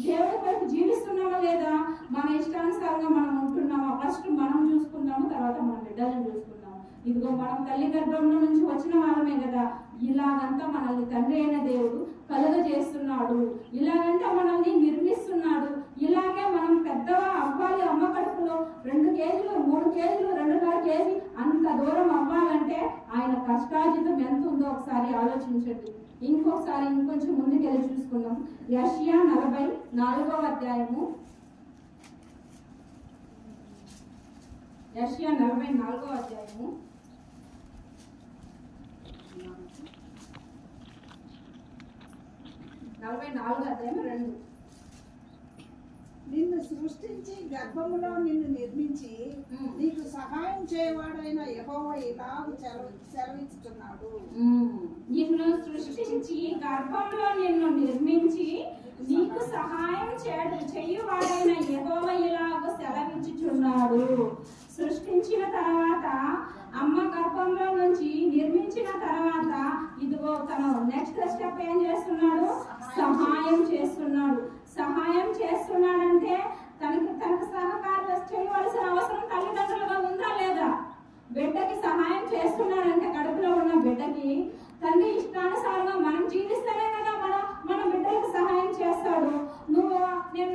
దేవుడి కొరకు జీవిస్తున్నామా లేదా? మన ఇష్టానుసారంగా మనం ఉంటున్నామా? ఫస్ట్ మనం చూసుకుందాము, తర్వాత మన బిడ్డలను చూసుకుందాము. ఇదిగో మనం తల్లి గర్భంలో నుంచి వచ్చిన వాళ్ళమే కదా. ఇలాగంతా మనల్ని తండ్రి అయిన దేవుడు కలుగజేస్తున్నాడు. ఇలాగంతా మనల్ని నిర్మిస్తున్నాడు. ఇలాగే మనం పెద్దగా అవ్వాలి. అమ్మ కడుపులో 2 కేజీలు 3 కేజీలు 2.5 కేజీ అంత దూరం అవ్వాలంటే ఆయన కష్టార్జితం ఎంత ఉందో ఒకసారి ఆలోచించండి. ఇంకొకసారి ఇంకొంచెం ముందుకెళ్ళి చూసుకుందాం. యెషయా 44వ అధ్యాయము. యెషయా 44వ అధ్యాయము. 44:2. నిన్ను సృష్టించి గర్భములో నిన్ను నిర్మించి నీకు సహాయం చేయవాడైన యెహోవా ఇలాగ సెలవిస్తున్నాడు. నిన్ను సృష్టించి గర్భంలో నిన్ను నిర్మించి నీకు సహాయం చేయువాడైన యెహోవా ఇలాగ సెలవిచ్చుచున్నాడు. సృష్టించిన తర్వాత అమ్మ గర్భంలో నుంచి నిర్మించిన తర్వాత ఇదిగో తను నెక్స్ట్ స్టెప్ ఏం చేస్తున్నాడు? సహాయం చేస్తున్నాడు. సహాయం చేస్తున్నాడంటే తనకు సహకారం చేయవలసిన అవసరం తల్లిదండ్రులుగా ఉందా లేదా? బిడ్డకి సహాయం చేస్తున్నాడంటే కడుపులో ఉన్న బిడ్డకి తండ్రి ఇష్టానుసారంగా మనం జీవిస్తేనే కదా మన బిడ్డలకు సహాయం చేస్తాడు. నేను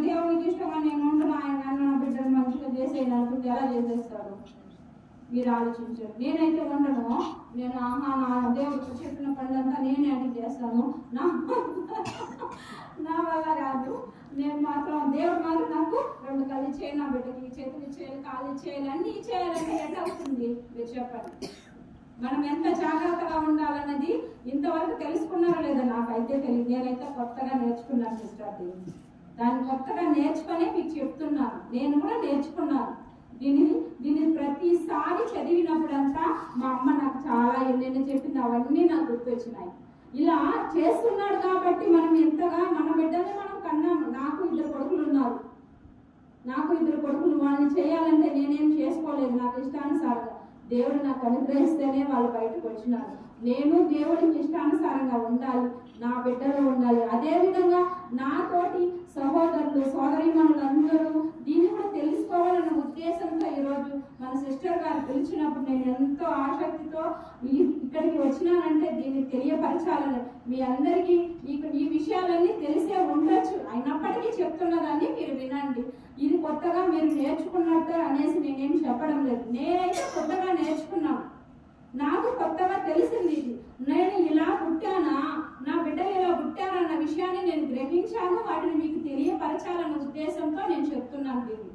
దేవునికి ఇష్టంగా నేను ఉంటున్నా, ఆయన నా బిడ్డను మంచిగా చేసేయను అనుకుంటే ఎలా చేసేస్తాడు? మీరు ఆలోచించారు. నేనైతే ఉండను, నేను నా దేవుడికి చెప్పిన పనులంతా నేనే అది చేస్తాను, నా వల్ల కాదు. నేను మాత్రం దేవుడు మాత్రం నాకు 2 కళ్ళు చేయాలి, నా బిడ్డకి చేతులు ఇచ్చేయాలి, కాళ్ళు ఇచ్చేయాలి, అన్ని ఇచ్చేయాలంటే ఎట్లా అవుతుంది? మీరు చెప్పండి. మనం ఎంత జాగ్రత్తగా ఉండాలన్నది ఇంతవరకు తెలుసుకున్నారో లేదా? నాకైతే తెలియదు. నేనైతే కొత్తగా నేర్చుకున్నాను సిస్టర్. దాన్ని కొత్తగా నేర్చుకొని మీకు చెప్తున్నాను. నేను కూడా నేర్చుకున్నాను. దీన్ని ప్రతిసారి చదివినప్పుడంతా మా అమ్మ నాకు చాలా ఎన్నెన్నో చెప్పింది, అవన్నీ నాకు గుర్తొచ్చినాయి. ఇలా చేస్తున్నాడు కాబట్టి మనం ఎంతగా మన బిడ్డని మనం కన్నాము. నాకు 2 కొడుకులు ఉన్నారు. వాళ్ళని చేయాలంటే నేనేం చేసుకోలేదు. నాకు ఇష్టానుసారంగా దేవుడు నాకు అనుగ్రహిస్తేనే వాళ్ళు బయటకు వచ్చినారు. నేను దేవుడికి ఇష్టానుసారంగా ఉండాలి, నా బిడ్డలో ఉండాలి. అదేవిధంగా నాతోటి సహోదరులు సోదరీమణులందరూ దీన్ని కూడా తెలుసుకోవాలన్న ఉద్దేశంతో ఈరోజు మన సిస్టర్ గారు పిలిచినప్పుడు నేను ఎంతో ఆసక్తితో ఇక్కడికి వచ్చినానంటే దీన్ని తెలియపరచాలని. మీ అందరికీ ఈ విషయాలన్నీ తెలిసే ఉండొచ్చు, అయినప్పటికీ చెప్తున్నదాన్ని మీరు వినండి. ఇది కొత్తగా మీరు నేర్చుకున్నట్టు అనేసి నేనేం చెప్పడం లేదు. నేనైతే కొత్తగా నేర్చుకున్నాను, నాకు కొత్తగా తెలిసింది. ఇది నేను ఇలా పుట్టానా, నా బిడ్డలు ఇలా పుట్టానన్న విషయాన్ని నేను గ్రహించాను. వాటిని మీకు తెలియపరచాలన్న ఉద్దేశంతో నేను చెప్తున్నాను. దీన్ని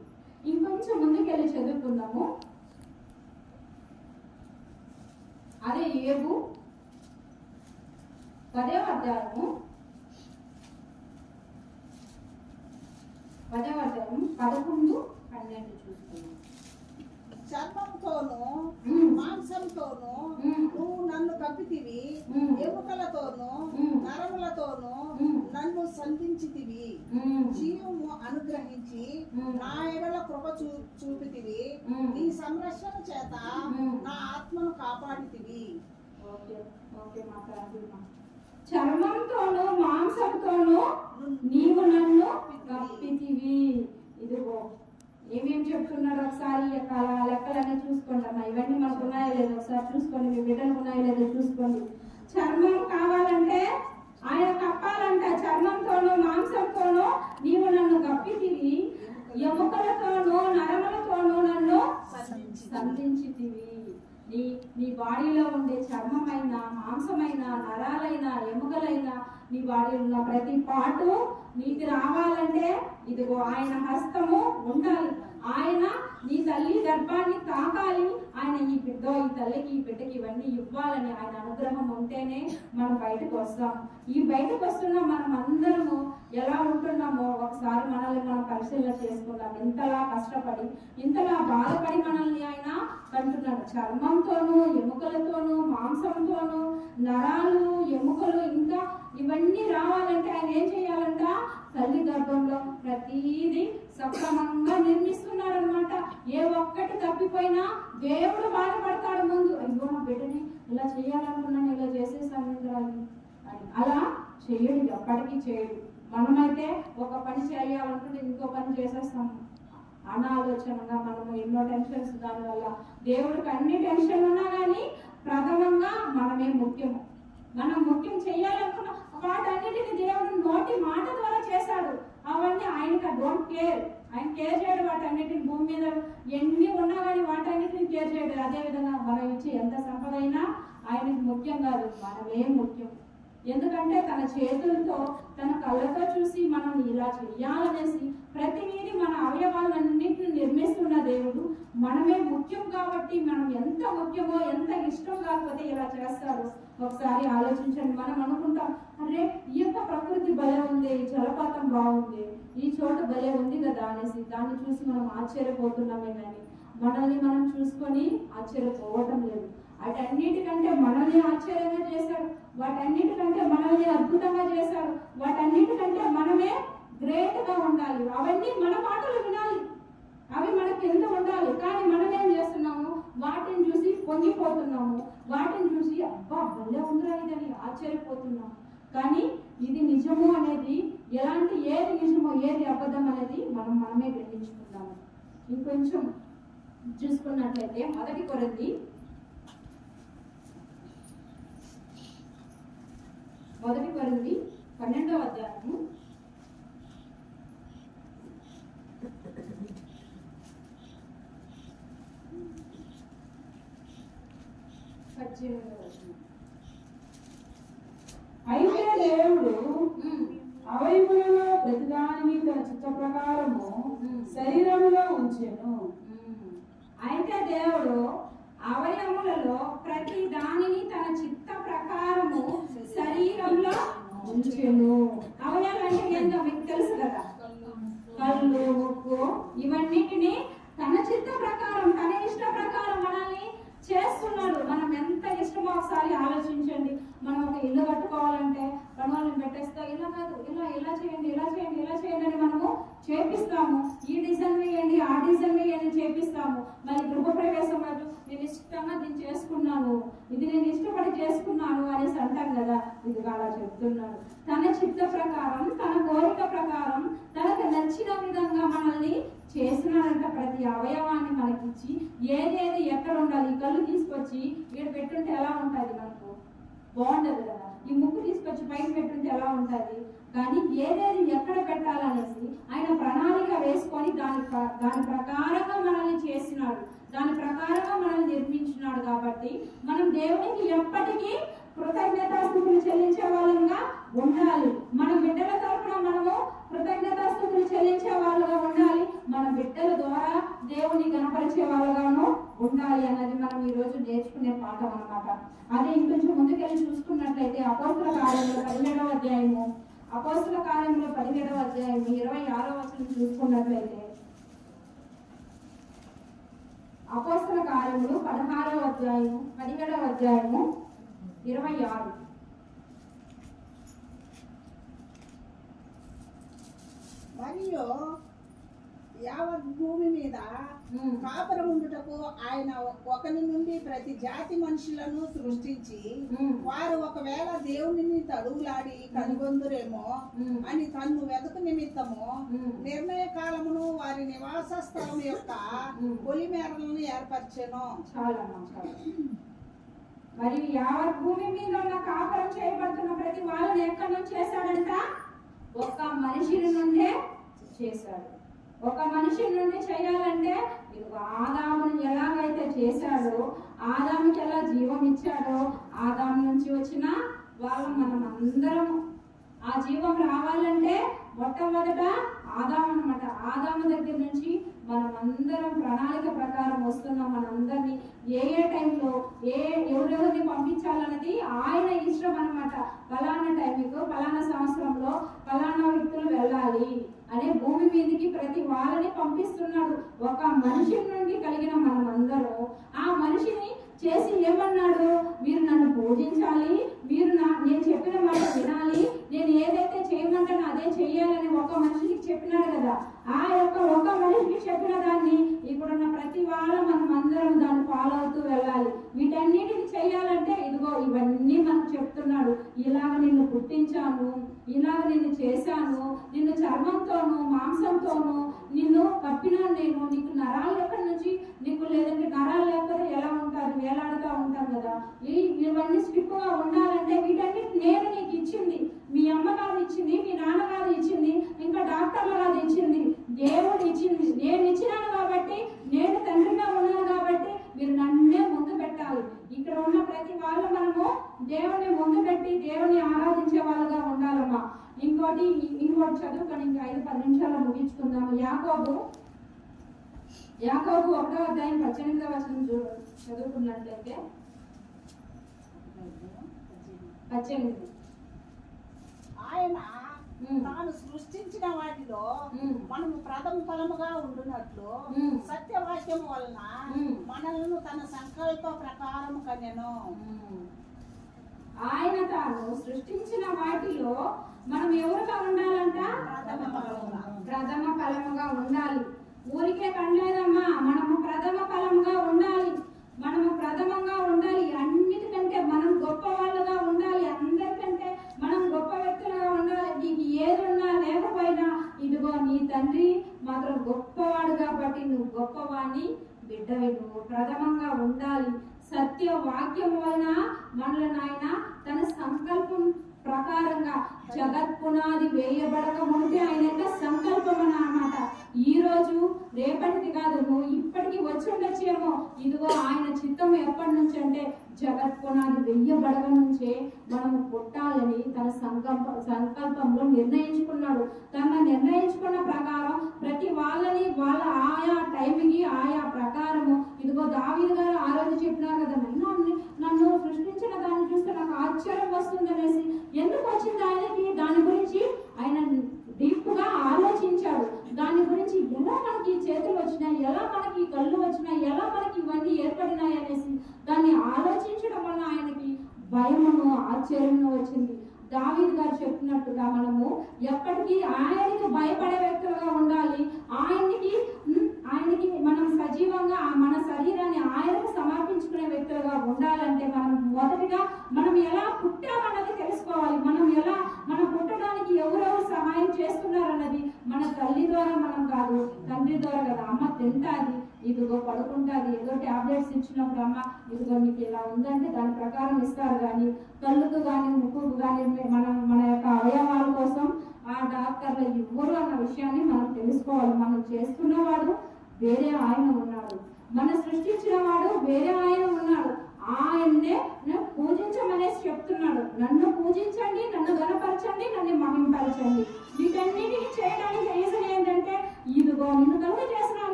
ఇంకొంచెం ముందుకెళ్ళి చదువుకుందాము. అదే యోబు 10వ అధ్యాయము 11-12 చూస్తున్నాం. చర్మంతోను మాంసంతోను నువ్వు నన్ను కప్పితివి, ఎముకలతోను నరములతోను నన్ను సంధించితివి. జీవము అనుగ్రహించి నా ఎడల కృప చూపితివి. నీ సంరక్షణ చేత నా ఆత్మను కాపాడితివి. చర్మంతోను మాంసంతోను నీవు నన్ను కప్పితివి. ఇదిగో ఏమేం చెప్తున్నాడు ఒకసారి లెక్కలన్నీ చూసుకోండి అమ్మా. ఇవన్నీ మనకు ఉన్నాయో లేదో ఒకసారి చూసుకోండి, మీ బిడ్డలు ఉన్నాయో లేదో చూసుకోండి. చర్మం కావాలంటే ఆయన కప్పాలంట. చర్మంతోనూ మాంసంతోనూ నీవు నన్ను కప్పితివి, ఎముకలతోనూ నరములతోనూ నన్ను సంధించితివి. నీ బాడీలో ఉండే చర్మమైన, మాంసమైన, నరాలైన, ఎముకలైన, నీ బాడీలో ఉన్న ప్రతి పాటు నీకు రావాలంటే ఇదిగో ఆయన హస్తము ఉండాలి. ఆయన నీ తల్లి గర్భాన్ని తాకాలి. ఆయన ఈ తల్లికి ఈ బిడ్డకి ఇవన్నీ ఇవ్వాలని ఆయన అనుగ్రహం ఉంటేనే మనం బయటకు వస్తాం. ఈ బయటకు వస్తున్న మనం అందరము ఎలా ఉంటున్నామో ఒకసారి మనల్ని మనం పరిశీలన చేసుకుందాం. ఇంతలా కష్టపడి, ఇంతలా బాధపడి మనల్ని ఆయన కంటున్నాడు. చర్మంతోనూ, ఎముకలతోనూ, మాంసంతోనూ, నరాలు, ఎముకలు, ఇంకా ఇవన్నీ రావాలంటే ఆయన ఏం చేయాలంట? తల్లి గర్భంలో ప్రతిదీ సక్రమంగా నిర్మిస్తున్నాడు అనమాట. ఏ ఒక్కటి తప్పిపోయినా దేవుడు బాధపడతాడు ముందు. అయ్యో నా బిడ్డని ఇలా చేయాలనుకున్నాను, ఇలా చేసేసాను అని. అలా చేయడు, ఎప్పటికీ చేయడు. మనమైతే ఒక పని చేయాలనుకుంటే ఇంకో పని చేసేస్తాము అనాలోచనగా. మనము ఎన్నో టెన్షన్స్, దానివల్ల దేవుడికి అన్ని టెన్షన్లు ఉన్నా కానీ ప్రథమంగా మనమే ముఖ్యము. మనం ముఖ్యం చేయాలనుకున్న వాటన్నిటిని దేవుడు నోటి మాట ద్వారా చేశాడు. అవన్నీ ఆయనకి డోంట్ కేర్. ఆయన కేర్ చేయడు వాటన్నిటిని. భూమి మీద ఎన్ని ఉన్నా కానీ వాటన్నిటిని కేర్ చేయడు. అదేవిధంగా మనం ఇచ్చే ఎంత సంపద అయినా ఆయనకి ముఖ్యం కాదు, మనమే ముఖ్యం. ఎందుకంటే తన చేతులతో, తన కళ్ళతో చూసి మనం ఇలా చెయ్యాలనేసి ప్రతిదీ మన అవయవాలన్నింటిని నిర్మిస్తున్న దేవుడు మనమే ముఖ్యం. కాబట్టి మనం ఎంత ముఖ్యమో, ఎంత ఇష్టం కాకపోతే ఇలా చేస్తాడు. ఒకసారి ఆలోచించండి. మనం అనుకుంటాం, అరే ఈ యొక్క ప్రకృతి భలే ఉంది, ఈ జలపాతం బాగుంది, ఈ చోట భలే ఉంది కదా అనేసి దాన్ని చూసి మనం ఆశ్చర్యపోతున్నామే కానీ మనల్ని మనం చూసుకొని ఆశ్చర్యపోవటం లేదు. వాటన్నిటికంటే మనల్ని ఆశ్చర్యంగా చేశాడు, వాటన్నిటికంటే మనల్ని అద్భుతంగా చేశాడు, వాటన్నిటికంటే మనమే గ్రేట్ గా ఉండాలి. అవన్నీ మన మాటలు వినాలి, అవి మనకి ఎందుకు ఉండాలి. కానీ మనం ఏం చేస్తున్నాము, వాటిని చూసి పొంగిపోతున్నాము, వాటిని చూసి అబ్బా భలే ఉందిరా ఇదని ఆశ్చర్యపోతున్నాము. కానీ ఇది నిజము అనేది ఎలాంటి, ఏది నిజమో ఏది అబద్ధం అనేది మనమే గ్రహించుకుందాము. ఇంకొంచెం చూసుకున్నట్లయితే 1 కొరింథీ 12వ అధ్యాయము 18వ వచనం. అయితే దేవుడు అవయములలో ప్రతిదానిని తన చిత్త ప్రకారము శరీరములో ఉంచెను. అయితే దేవుడు అవయములలో ప్రతి దానిని తన చిత్త ప్రకారము శరీరంలో ఉంచెను. అవయవాలు అంటే ఏంటో మీకు తెలుసు కదా, కళ్ళు, ముక్కు, ఇవన్నిటిని తన చిత్త ప్రకారం, తన ఇష్ట ప్రకారం మనల్ని చేస్తున్నాడు. మనం ఎంత ఇష్టమో ఒకసారి ఆలోచించండి. మనం ఒక ఇల్లు కట్టుకోవాలంటే రణాలను పెట్టేస్తా, ఇలా కాదు, ఇలా చేయండి, ఇలా చేయండి, ఇలా చేయండి అని మనము చేపిస్తాము. ఈ డిజైన్ వేయండి, ఆ డిజైన్ వేయండి చేపిస్తాము. మరి గృహప్రవేశం రోజు నేను ఇష్టంగా దీన్ని చేసుకున్నాను, ఇది నేను ఇష్టపడి చేసుకున్నాను అనేసి అంటాం కదా. ఇది అలా చెప్తున్నాడు. తన చిత్త ప్రకారం, తన కోరిక ప్రకారం, తనకు నచ్చిన విధంగా మనల్ని చేసినాడంట. ప్రతి అవయవాన్ని మనకిచ్చి ఏదేది ఎక్కడ ఉండాలి. ఈ కళ్ళు తీసుకొచ్చి ఇక్కడ పెట్టుంటే ఎలా ఉంటుంది, మనకు బాగుండదు కదా. ఈ ముక్కు తీసుకొచ్చి పైన పెట్టుంటే ఎలా ఉంటుంది. కానీ ఏదేది ఎక్కడ పెట్టాలనేసి ఆయన ప్రణాళిక వేసుకొని దాని ప్రకారంగా మనల్ని చేసినాడు, దాని ప్రకారంగా మనల్ని నిర్మించినాడు. కాబట్టి మనం దేవునికి ఎప్పటికీ కృతజ్ఞతాస్తుతులు చెల్లించే వాళ్ళంగా ఉండాలి. మన బిడ్డల తరపున మనము కృతజ్ఞతాస్తుతులు చెల్లించే వాళ్ళుగా ఉండాలి. మన బిడ్డల ద్వారా దేవుని గణపరిచే వాళ్ళగాను ఉండాలి అన్నది మనం ఈ రోజు నేర్చుకునే పాఠం అన్నమాట. అదే ఇంకొంచెం ముందుకెళ్ళి చూసుకున్నట్లయితే అపోస్తుల కార్యంలో 17వ అధ్యాయము, అపోస్తుల కార్యంలో 17వ అధ్యాయము 26వ వచనం చూసుకున్నట్లయితే, అపోస్తుల కార్యములు 16వ అధ్యాయము 17వ అధ్యాయము 26. మరియు యావత్ భూమి మీద కాపురం ఉండుటకు ఆయన ఒకని నుండి ప్రతి జాతి మనుషులను సృష్టించి వారు ఒకవేళ దేవునిని తడువులాడి కనుగొందురేమో అని తన్ను వెతుకు నిమిత్తము నిర్ణయ కాలమును వారి నివాస స్థలం యొక్క పొలిమేరలను ఏర్పరచెను. మరి యావత్ భూమి మీద ఉన్న కాపురం చేయబడుతున్న ప్రతి వాళ్ళని ఎక్కడి నుంచి చేశాడంట? ఒక మనిషి నుండే చేశాడు. ఒక మనిషి నుండి చేయాలంటే ఆదాముని ఎలాగైతే చేశాడో, ఆదాముకి ఎలా జీవం ఇచ్చాడో, ఆదాము నుంచి వచ్చిన వాళ్ళు మనం అందరం ఆ జీవం రావాలంటే మొట్టమొదట ఆదాము అన్నమాట. ఆదాము దగ్గర నుంచి మనం అందరం ప్రణాళిక ప్రకారం వస్తున్నాం. మనందరినీ ఏ టైంలో ఎవరెవరిని పంపించాలన్నది ఆయన ఇష్టం అన్నమాట. ఫలానా టైంకు, ఫలానా సంవత్సరంలో ఫలానా వ్యక్తులు వెళ్ళాలి అనే భూమి మీదకి ప్రతి వాళ్ళని పంపిస్తున్నాడు. ఒక మనిషి నుండి కలిగిన మనం అందరూ ఆ మనిషిని చేసి ఏమన్నాడు? మీరు నన్ను పూజించాలి, మీరు నేను చెప్పిన మాట వినాలి, నేను ఏదైతే చేయమంటానో అదే చెయ్యాలని ఒక మనిషికి చెప్పినాడు కదా. ఆ యొక్క ఒక మనిషికి చెప్పిన దాన్ని ఇప్పుడున్న ప్రతి వాళ్ళ మనం అందరం దాన్ని ఫాలో అవుతూ వెళ్ళాలి. వీటన్నిటిని చెయ్యాలంటే ఇదిగో ఇవన్నీ మనకు చెప్తున్నాడు. ఇలాగ నిన్ను పుట్టించాను, ఇలాగ నిన్ను చేశాను, నిన్ను చర్మంతోనూ మాంసంతోనూ నిన్ను కప్పినాను నేను. నీకు నరాలు ఎక్కడి నుంచి, నీకు లేదంటే నరాలు లేకపోతే ఎలా ఉంటారు, వేలాడుతూ ఉంటారు కదా. ఇవన్నీ స్ట్రిప్ గా ఉండాలంటే వీటన్నిటి నేను నీకు ఇచ్చింది. మీ అమ్మ కాదు ఇచ్చింది, మీ నాన్న కాదు ఇచ్చింది, ఇంకా డాక్టర్లు కాదు ఇచ్చింది, దేవుడు ఇచ్చింది. నేను ఇచ్చినాను కాబట్టి, నేను తండ్రిగా ఉన్నాను కాబట్టి మీరు నన్నే ముందు పెట్టాలి. ఇక్కడ ఉన్న ప్రతి వాళ్ళు మనము దేవుని ముందు పెట్టి దేవుని ఆరాధించే వాళ్ళగా ఉండాలమ్మా. ఇంకోటి చదువుకొని ఇంకా 5-10 నిమిషాలు ముగించుకుందాము. యాకోబు 1వ అధ్యాయం 18వ వచనం చదువుకున్నట్లయితే 18. ఆయన తాను సృష్టించిన వాటిలో మనము ప్రథమ ఫలముగా ఉండునట్లు సత్యవాక్యము వలన మనల్ని తన సంకల్ప ప్రకారం కన్యను. ఆయన తాను సృష్టించిన వాటిలో మనం ఎవరుగా ఉండాలంట? ప్రథమ ఫలముగా ఉండాలి. ఊరికే కనలేదమ్మా, మనము ప్రథమ ఫలముగా ఉండాలి. మనము ప్రథమంగా ఉండాలి. అన్నిటికంటే మనం గొప్ప వాళ్ళుగా ఉండాలి. అందరికంటే మనం గొప్ప వ్యక్తులుగా ఉండాలి. నీకు ఏదున్నా లేకపోయినా ఇదిగో నీ తండ్రి మాత్రం గొప్పవాడు కాబట్టి నువ్వు గొప్పవాణ్ణి బిడ్డవి. నువ్వు ప్రథమంగా ఉండాలి. సత్య వాక్యం వలన మనల్ని ఆయన తన సంకల్పం ప్రకారంగా జగత్ పునాది వేయబడక ముందే ఆయన యొక్క సంకల్పం అన్నమాట. ఈ రోజు రేపటిది కాదు, నువ్వు ఇప్పటికి వచ్చి ఉండొచ్చేమో. ఇదిగో ఆయన చిత్తం ఎప్పటి నుంచి అంటే జగత్ పునాది వేయబడక నుంచే మనము పుట్టాలని తన సంకల్పంలో నిర్ణయించుకున్నాడు. తన నిర్ణయించుకున్న ప్రకారం ప్రతి వాళ్ళని వాళ్ళ ఆయా టైంకి ఆయా ప్రకారము ఇదిగో దావీదు గారు ఆ రోజు చెప్పినారు కదా, నన్ను సృష్టించిన దాన్ని చూస్తే నాకు ఆశ్చర్యం వస్తుంది అనేసి. ఎందుకు వచ్చింది ఆయనకి? దాని గురించి ఆయన డీప్ గా ఆలోచించాడు. దాని గురించి ఎలా మనకి చేతులు వచ్చినాయి, ఎలా మనకి కళ్ళు వచ్చినాయి, ఎలా మనకి ఇవన్నీ ఏర్పడినాయి అనేసి దాన్ని ఆలోచించడం వల్ల ఆయనకి భయమును ఆశ్చర్యము వచ్చింది. దావీదు గారు చెప్పినట్టుగా మనము ఎప్పటికీ ఆయనకి భయపడే వ్యక్తులుగా ఉండాలి. ఆయనకి మనం సజీవంగా మన శరీరాన్ని ఆయనకు సమర్పించుకునే వ్యక్తులుగా ఉండాలంటే మనం మొదటిగా మనం ఎలా పుట్టామన్నది తెలుసుకోవాలి. మనం పుట్టడానికి ఎవరెవరు సహాయం చేస్తున్నారన్నది మన తల్లి ద్వారా మనం కాదు, తండ్రి ద్వారా కదా. అమ్మ తింటాది, ఇదిగో పడుకుంటాది, ఏదో టాబ్లెట్స్ ఇచ్చినప్పుడు అమ్మ ఇదిగో మీకు ఇలా ఉందంటే దాని ప్రకారం ఇస్తారు. కానీ కళ్ళుకు కానీ ముక్కుకు కానీ మన యొక్క అవయవాల కోసం ఆ డాక్టర్లు ఇవ్వరు అన్న విషయాన్ని మనం తెలుసుకోవాలి. మనం చేస్తున్నవాడు వేరే ఆయన ఉన్నాడు, మన సృష్టించిన వాడు వేరే ఆయన ఉన్నాడు. ఆయన్నే పూజించమనేసి చెప్తున్నాడు. నన్ను పూజించండి, నన్ను గణపరచండి, నన్ను మహింపరచండి. వీటన్నిటిని చేయడానికి రీజన్ ఏంటంటే ఇదిగో నిన్ను కలుగజేసినాను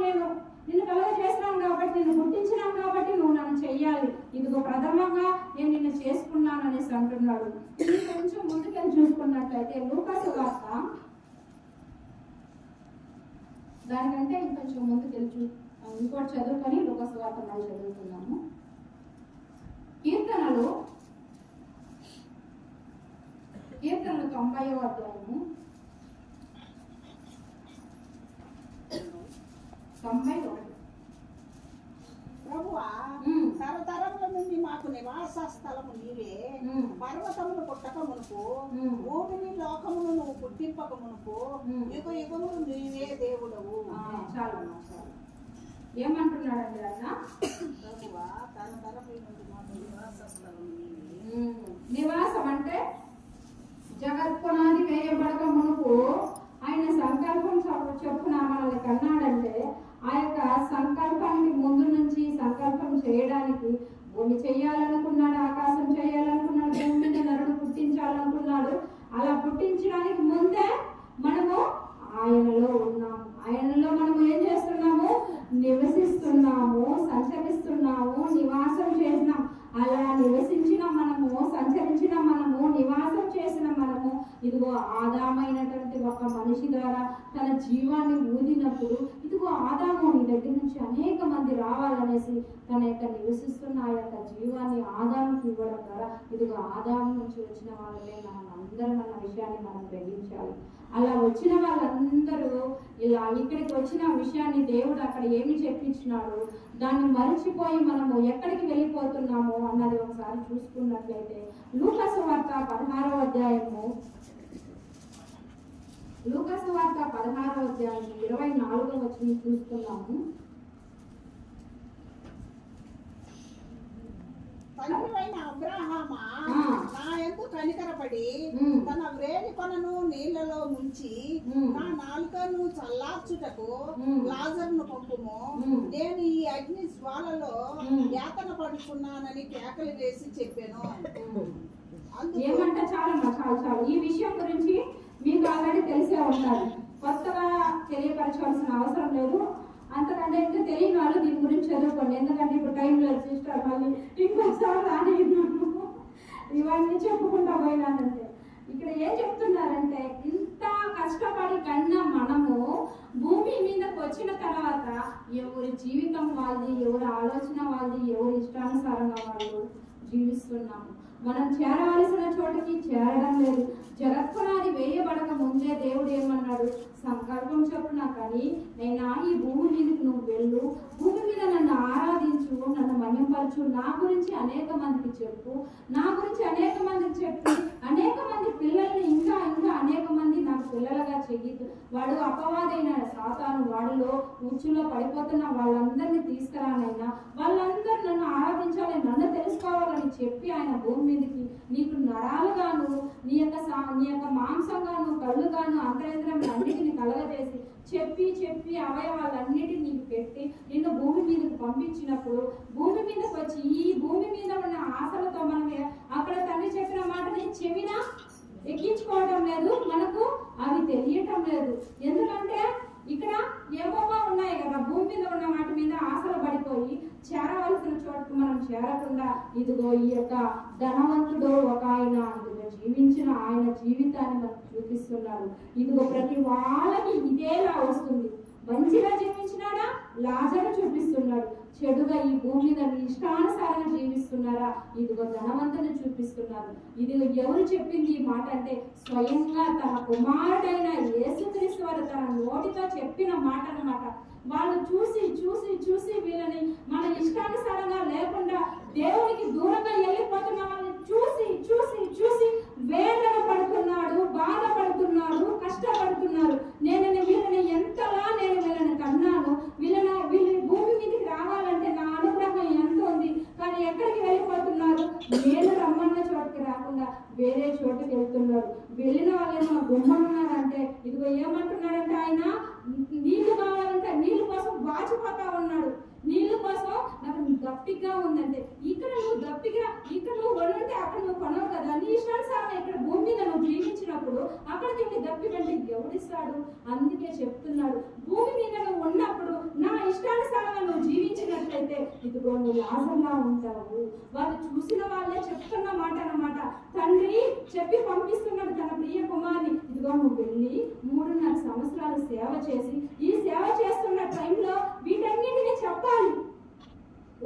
కాబట్టి, నిన్ను పుట్టించినాను కాబట్టి నువ్వు నన్ను చెయ్యాలి. ఇదిగో ప్రథమంగా నేను నిన్ను చేసుకున్నాను అనేసి అంటున్నాడు. ఇది కొంచెం ముందుకెళ్ళి చూసుకున్నట్లయితే లూకాసు వార్త, దానికంటే ఇంకొంచెం ముందుకెళ్ళి ఇంకోటి చదువుకొని లూకాసు వార్త మనం చదువుతున్నాము. కీర్తనలు 90వ అధ్యాయము 91. ప్రభువా, తరతరముల నుండి మాకు నివాస స్థలము నీవే. పర్వతములు పుట్టక మునుపు, భూమిని లోకమును నువ్వు పుట్టింపక మునుపు, యుగ యుగములు నీవే దేవుడవు. చాలు ఏమంటున్నాడండి ఆయన? ప్రభువా, తరతరముల నుండి మాకు నివాస స్థలము నీవే. నివాసం అంటే జగత్ పునాది వేయబడక మునుపు ఆయన సంకల్పం చెప్పున మనల్ని కన్నాడంటే ఆ యొక్క సంకల్పానికి ముందు నుంచి సంకల్పం చేయడానికి భూమి చేయాలనుకున్నాడు, ఆకాశం చేయాలనుకున్నాడు, భూమి మీద నరుడు పుట్టించాలనుకున్నాడు. అలా పుట్టించడానికి ముందే మనము ఆయనలో ఉన్నాము. ఆయనలో మనము ఏం చేస్తున్నాము? నివసిస్తున్నాము, సంచరిస్తున్నాము, నివాసం చేసినాం. అలా నివసించిన మనము, సంచరించిన మనము, నివాసం చేసిన మనము ఇదిగో ఆదామైనటువంటి ఒక మనిషి ద్వారా తన జీవాన్ని ఊదినప్పుడు ఇదిగో ఆదాము నీ దగ్గర నుంచి అనేక మంది రావాలనేసి తన యొక్క నివసిస్తున్న ఆ యొక్క జీవాన్ని ఆదాముకి ఇవ్వడం ద్వారా ఇదిగో ఆదాము నుంచి వచ్చిన వాళ్ళే మనం అందరం అన్న విషయాన్ని మనం గ్రహించాలి. అలా వచ్చిన వాళ్ళందరూ ఇలా ఇక్కడికి వచ్చిన విషయాన్ని దేవుడు అక్కడ ఏమి చెప్పించినాడు, దాన్ని మరిచిపోయి మనము ఎక్కడికి వెళ్ళిపోతున్నాము అన్నది ఒకసారి చూసుకున్నట్లయితే లూకాసు వార్త 16వ అధ్యాయము 24వ వచనం చూస్తున్నాము. తండ్రివైన అబ్రహామా, నా యందు కనికరపడి తన వ్రేలి కొనను నీళ్లలో ముంచి నా నాలుకను చల్లార్చుటకు లాజరును పంపుము. నేను ఈ అగ్ని జ్వాలలో యాతన పడుతున్నానని కేకలు వేసి చెప్పాను. ఏమంటే చాలు ఈ విషయం గురించి మీకు ఆల్రెడీ తెలిసే ఉంటారు, కొత్తగా తెలియపరచాల్సిన అవసరం లేదు. అంతకంటే ఇంకా తెలియని వాళ్ళు దీని గురించి చదువుకోండి. ఎందుకంటే ఇప్పుడు టైం లేదు సిస్టర్, మళ్ళీ ఇంకొకసారి రాని ఇవన్నీ చెప్పుకుంటా పోయినానంటే ఇక్కడ ఏం చెప్తున్నారంటే ఎవరి జీవితం వాళ్ళది, ఎవరి ఆలోచన వాళ్ళది, ఎవరి ఇష్టానుసారంగా వాళ్ళు జీవిస్తున్నాము. మనం చేరవలసిన చోటకి చేరడం లేదు. జగత్పునాది వేయబడక ముందే దేవుడు ఏమన్నాడు? సంకల్పం చొప్పున కానీ నైనా ఈ భూమి మీదకి నువ్వు వెళ్ళు, భూమి మీద నన్ను ఆరాధించు, నన్ను మహింపరచు, నా గురించి అనేక మందికి చెప్పు, నా గురించి అనేక మందికి చెప్పి అనేక మంది పిల్లల్ని ఇంకా ఇంకా అనేక మంది నాకు పిల్లలుగా చెయ్యి. వాడు అపవాదైన సాతాను వాడిలో ఉచ్చులో పడిపోతున్న వాళ్ళందరినీ తీసుకురానైనా, వాళ్ళందరూ నన్ను ఆరాధించాలి, నన్ను తెలుసుకోవాలని చెప్పి ఆయన భూమి మీదకి నీకు నరాలుగాను, నీ యొక్క మాంసంగాను, కళ్ళుగాను, అంతరేంద్రం అన్నిటిని కలగజేసి చెప్పి చెప్పి అవయవాలన్నిటిని నీకు పెట్టి నిన్ను భూమి మీదకి పంపించినప్పుడు, భూమి మీదకి వచ్చి ఈ భూమి మీద ఉన్న ఆశలతో మనం అక్కడ తండ్రి చెప్పిన మాటని చెవినా ఎక్కించుకోవడం లేదు, మనకు అవి తెలియటం లేదు. ఎందుకంటే ఇక్కడ ఏమోమో ఉన్నాయి కదా, భూమి మీద ఉన్న వాటి మీద ఆశలు పడిపోయి చేరవలసిన చోటుకు మనం చేరకుండా, ఇదిగో ఈ యొక్క ధనవంతుడు ఒక ఆయన ఇదిగో జీవించిన ఆయన జీవితాన్ని మనకు చూపిస్తున్నాడు. ఇదిగో ప్రతి వాళ్ళకి ఇదేలా వస్తుంది. మంచిగా జీవించినాడా లాజరు చూపిస్తున్నాడు, చెడుగా ఈ భూమి మీద మీ ఇష్టానుసారంగా జీవిస్తున్నారా ఇదిగో ధనవంతుని చూపిస్తున్నారు. ఇదిగో ఎవరు చెప్పింది ఈ మాట అంటే స్వయంగా తన కుమారుడైన యేసుక్రీస్తు వారు తన నోటితో చెప్పిన మాట అన్నమాట. వాళ్ళు చూసి చూసి చూసి వీళ్ళని మన ఇష్టానుసారంగా లేకుండా దేవునికి దూరంగా వెళ్ళిపోతున్న వాళ్ళని చూసి చూసి చూసి వేదన పడుతున్నాడు, బాధపడుతున్నారు, కష్టపడుతున్నారు. వీళ్ళని ఎంతలా నేను వీళ్ళని కన్నాను, వీళ్ళని భూమి మీదకి రావాలంటే నా అనుగ్రహం ఎంత ఉంది, కానీ ఎక్కడికి వెళ్ళిపోతున్నారు? నేను రమ్మన్న చోటుకి రాకుండా వేరే చోటుకి వెళ్తున్నారు. వెళ్ళిన వాళ్ళేమో గుమ్మం ఉన్నారంటే ఇదిగో ఏమంటున్నాడంటే ఆయన నీళ్లు కావాలంటే నీళ్ళ కోసం వాచిపోతా ఉన్నాడు. నీళ్ళ కోసం నాకు దప్పిగా ఉందంటే ఇక్కడ నువ్వు దప్పిగా ఇక్కడ నువ్వు వండుంటే అక్కడ నువ్వు కొనవు కదా, నీ ఇష్టానుసారం ఇక్కడ భూమి మీద నువ్వు జీవించినప్పుడు అక్కడ నీకు దప్పికంటే ఎవడిస్తాడు? అందుకే చెప్తున్నాడు, భూమి మీద నువ్వు ఉన్నప్పుడు నా ఇష్టానుసారంగా నువ్వు జీవించినట్లయితే ఇదిగో నువ్వు లాజర్లా ఉంటావు. వాళ్ళు చూసిన వాళ్ళే చెప్తున్న మాట అన్నమాట. తండ్రి చెప్పి పంపిస్తున్నాడు తన ప్రియ కుమార్ని, ఇదిగో నువ్వు వెళ్ళి 3.5 సంవత్సరాలు సేవ చేసి ఈ సేవ చేస్తున్న టైంలో వీటన్నిటిని చెప్పాలి.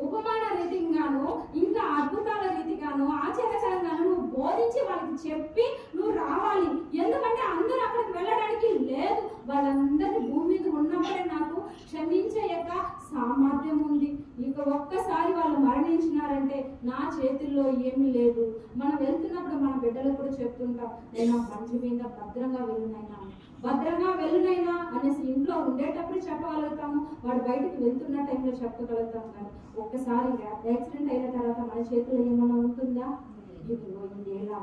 ఉపమాన రీతిగాను ఇంకా అద్భుతాల రీతిగాను ఆశ్చర్యకరంగాను నువ్వు బోధించి వాళ్ళకి చెప్పి నువ్వు రావాలి. ఎందుకంటే అందరూ అక్కడికి వెళ్ళడానికి లేదు. వాళ్ళందరినీ భూమి మీద ఉన్నప్పుడే నాకు క్షమించే యొక్క సామర్థ్యం ఉంది. ఇక ఒక్కసారి వాళ్ళు మరణించినారంటే నా చేతుల్లో ఏమీ లేదు. మనం వెళ్తున్నప్పుడు మన బిడ్డలకు కూడా చెప్తుంటాం, నేను మంచి మీద భద్రంగా వెళ్ళినైనా భద్రంగా వెళ్ళునైనా అనేసి ఇంట్లో ఉండేటప్పుడు చెప్పగలుగుతాము, వాడు బయటకు వెళ్తున్న టైంలో చెప్పగలుగుతాం. కానీ ఒక్కసారి యాక్సిడెంట్ అయిన తర్వాత మన చేతిలో ఏమైనా ఉంటుందా? ఇదిగో ఇదేలా